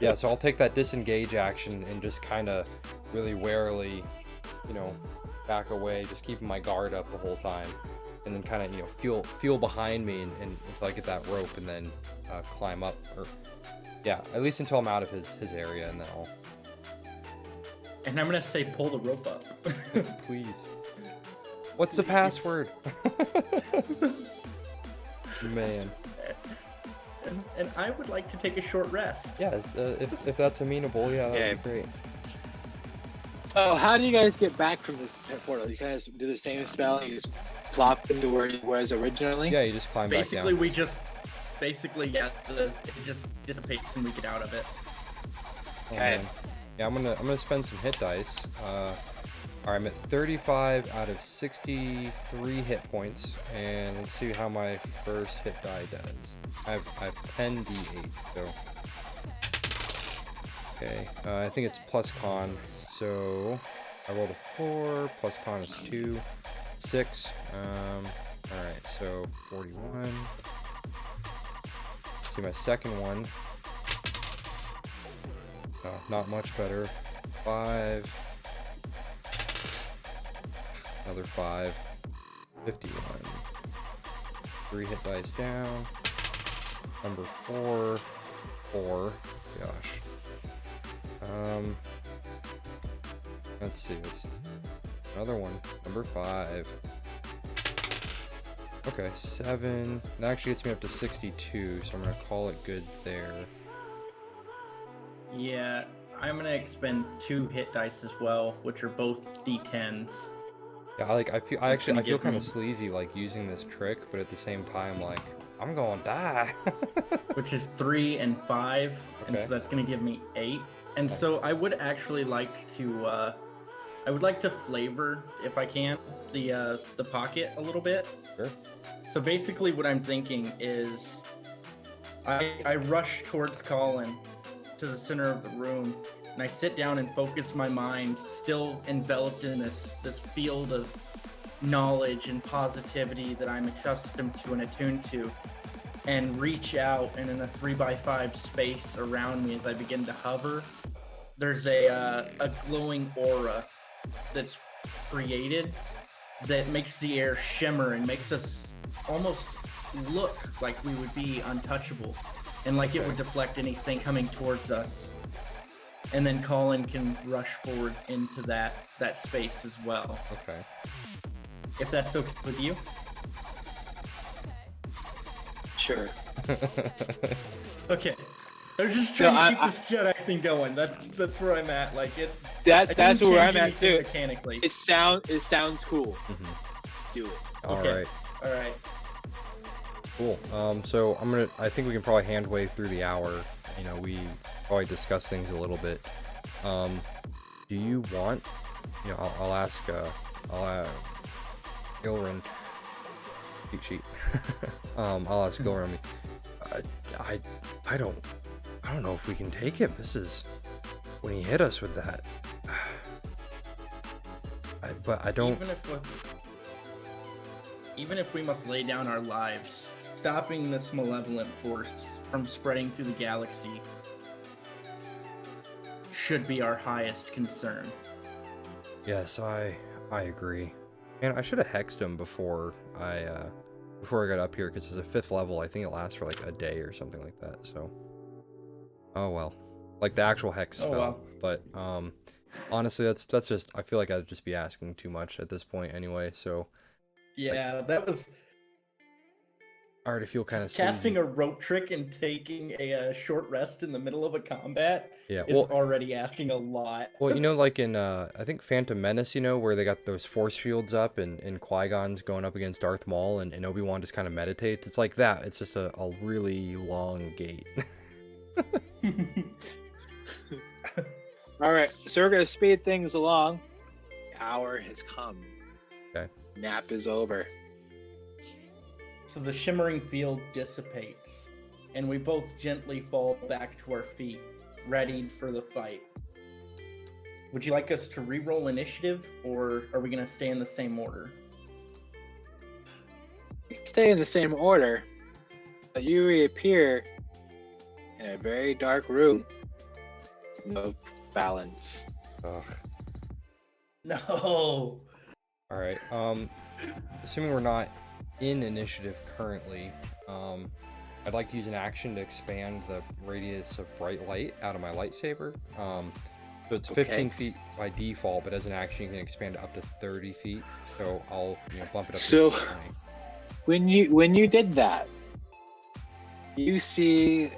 Yeah, so I'll take that disengage action and just kind of really warily, you know, back away, just keeping my guard up the whole time, and then kind of, you know, feel behind me and until I get that rope, and then climb up, or yeah, at least until I'm out of his area, and then I'll... And I'm gonna say pull the rope up. Please. What's the password? Man. And I would like to take a short rest. Yeah, if that's amenable, yeah, that'd be great. So how do you guys get back from this portal? You guys do the same spell, you just plop into where it was originally? Yeah, you just climb Basically, back down. it just dissipates and we get out of it. Okay. Yeah, I'm gonna spend some hit dice. Alright, I'm at 35 out of 63 hit points, and let's see how my first hit die does. I have 10 d8, so... Okay, I think it's plus con, so... I rolled a 4, plus con is 2, 6, alright, so 41. Let's see my second one. Not much better. 5... Another 5. 51. 3 hit dice down. Number 4. 4. Gosh. Let's see. Another one. Number 5. Okay, 7. That actually gets me up to 62, so I'm gonna call it good there. Yeah, I'm gonna expend 2 hit dice as well, which are both d10s. Yeah, I feel kind of sleazy, like, using this trick, but at the same time, like, I'm gonna die. Which is 3 and 5, and Okay. so that's gonna give me 8. And Nice. so I would actually like to, flavor, if I can, the pocket a little bit. Sure. So basically what I'm thinking is I rush towards Colin to the center of the room, and I sit down and focus my mind, still enveloped in this field of knowledge and positivity that I'm accustomed to and attuned to, and reach out, and in a 3x5 space around me as I begin to hover, there's a glowing aura that's created that makes the air shimmer and makes us almost look like we would be untouchable, and like it would deflect anything coming towards us. And then Colin can rush forwards into that space as well. Okay. If that's okay with you. Sure. Okay. I was just trying No, to keep this Jedi thing going. That's where I'm at. Like it's That's I didn't where change I'm at anything too. mechanically. It sounds cool. Mhm. Do it. All Okay. right. All right. Cool. So I think we can probably hand wave through the hour. You know, we probably discuss things a little bit. Do you want? You know, I'll ask. Gilrin. Cheat sheet. I'll ask Gilrin. I don't know if we can take him. This is when he hit us with that. But I don't. Even if we must lay down our lives, stopping this malevolent force from spreading through the galaxy should be our highest concern. Yes, I agree. Man, I should have hexed him before I got up here, because it's a 5th level. I think it lasts for like a day or something like that. So, oh well, like the actual hex spell. Well. But honestly, that's just, I feel like I'd just be asking too much at this point anyway. So Yeah, that was I already feel kind of casting a rope trick and taking a short rest in the middle of a combat. Yeah, is already asking a lot. Well, you know, like in I think Phantom Menace, you know, where they got those force fields up, and Qui-Gon's going up against Darth Maul, and Obi-Wan just kind of meditates. It's like that. It's just a really long gate. All right, so we're gonna speed things along. The hour has come. Okay. Nap is over. So the shimmering field dissipates, and we both gently fall back to our feet, readied for the fight. Would you like us to re-roll initiative, or are we going to stay in the same order? We stay in the same order, but you reappear in a very dark room. No balance. Ugh. No! All right. Assuming we're not in initiative currently, I'd like to use an action to expand the radius of bright light out of my lightsaber. So it's 15 feet by default, but as an action you can expand it up to 30 feet. So I'll bump it up So- to 20. When you did that, you see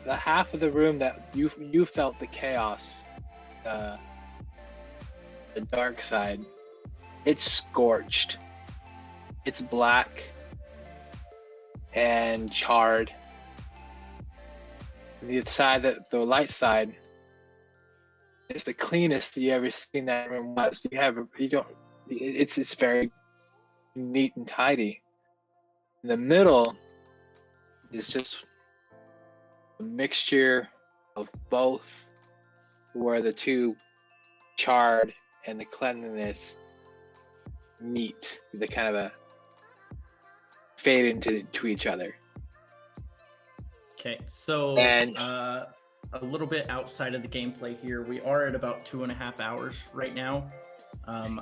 the half of the room that you felt the chaos, the dark side. It's scorched. It's black and charred. The side that the light side is the cleanest you ever seen that room was. It's very neat and tidy. In the middle is just a mixture of both, where the two charred and the cleanliness meet. They kind of fade into each other. Okay, so And- a little bit outside of the gameplay here, we are at about 2.5 hours right now.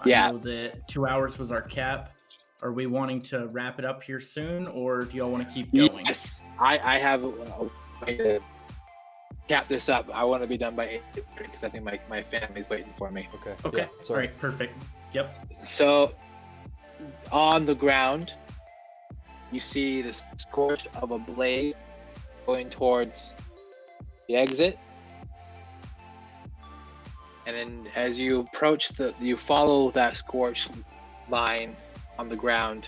Yeah. I know that 2 hours was our cap. Are we wanting to wrap it up here soon, or do y'all want to keep going? Yes, I have a way to cap this up. I want to be done by 8 because I think my family's waiting for me. Okay. Okay, Yeah, all sorry. right, perfect. Yep. So, on the ground, you see the scorch of a blade going towards the exit. And then as you approach you follow that scorch line on the ground,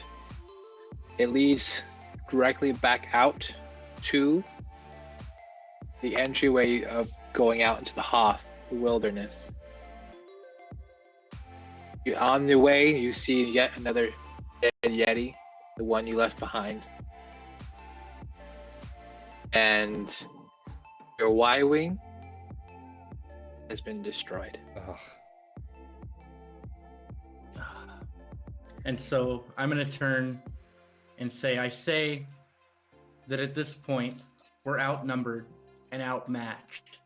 it leads directly back out to the entryway of going out into the Hoth wilderness. On the way, you see yet another dead Yeti, the one you left behind. And your Y-Wing has been destroyed. Ugh. And so I'm going to turn and I say that at this point, we're outnumbered and outmatched.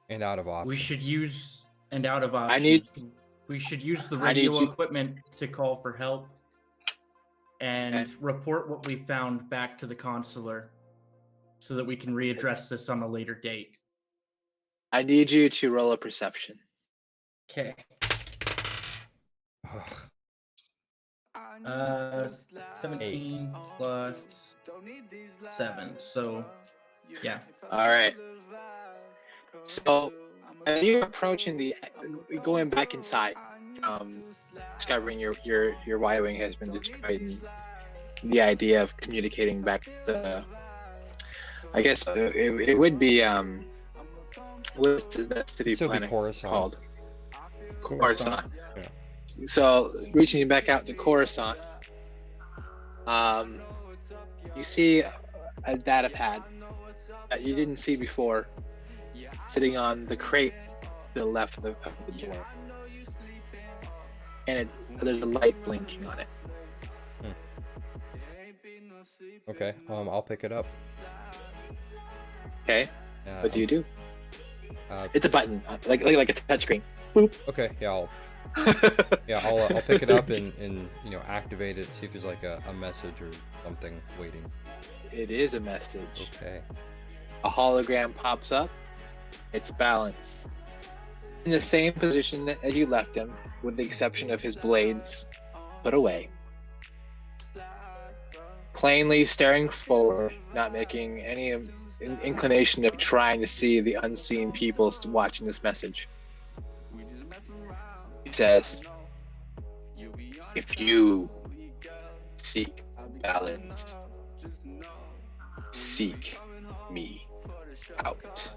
And out of options. We should use, and out of options. I need- we should use the I need radio you- equipment to call for help and Okay. report what we found back to the consular so that we can readdress this on a later date. I need you to roll a perception. Okay. Ugh. 17 plus 7. So, yeah. All right. So, as you're approaching going back inside, discovering your Y-wing has been destroyed, and the idea of communicating back to, I guess it would be what's the city So it'd be planet Coruscant. called? Coruscant. Yeah. So reaching back out to Coruscant, you see a data pad that you didn't see before, sitting on the crate to the left of the door, and there's a light blinking on it. Okay, I'll pick it up. Okay, what do you do? Uh, It's a button, like a touchscreen. okay, I'll pick it up and activate it. See if there's like a message or something waiting. It is a message. Okay. A hologram pops up. It's Balance. In the same position that you left him, with the exception of his blades put away. Plainly staring forward, not making any inclination of trying to see the unseen people watching this message. He says, "If you seek balance, seek me out."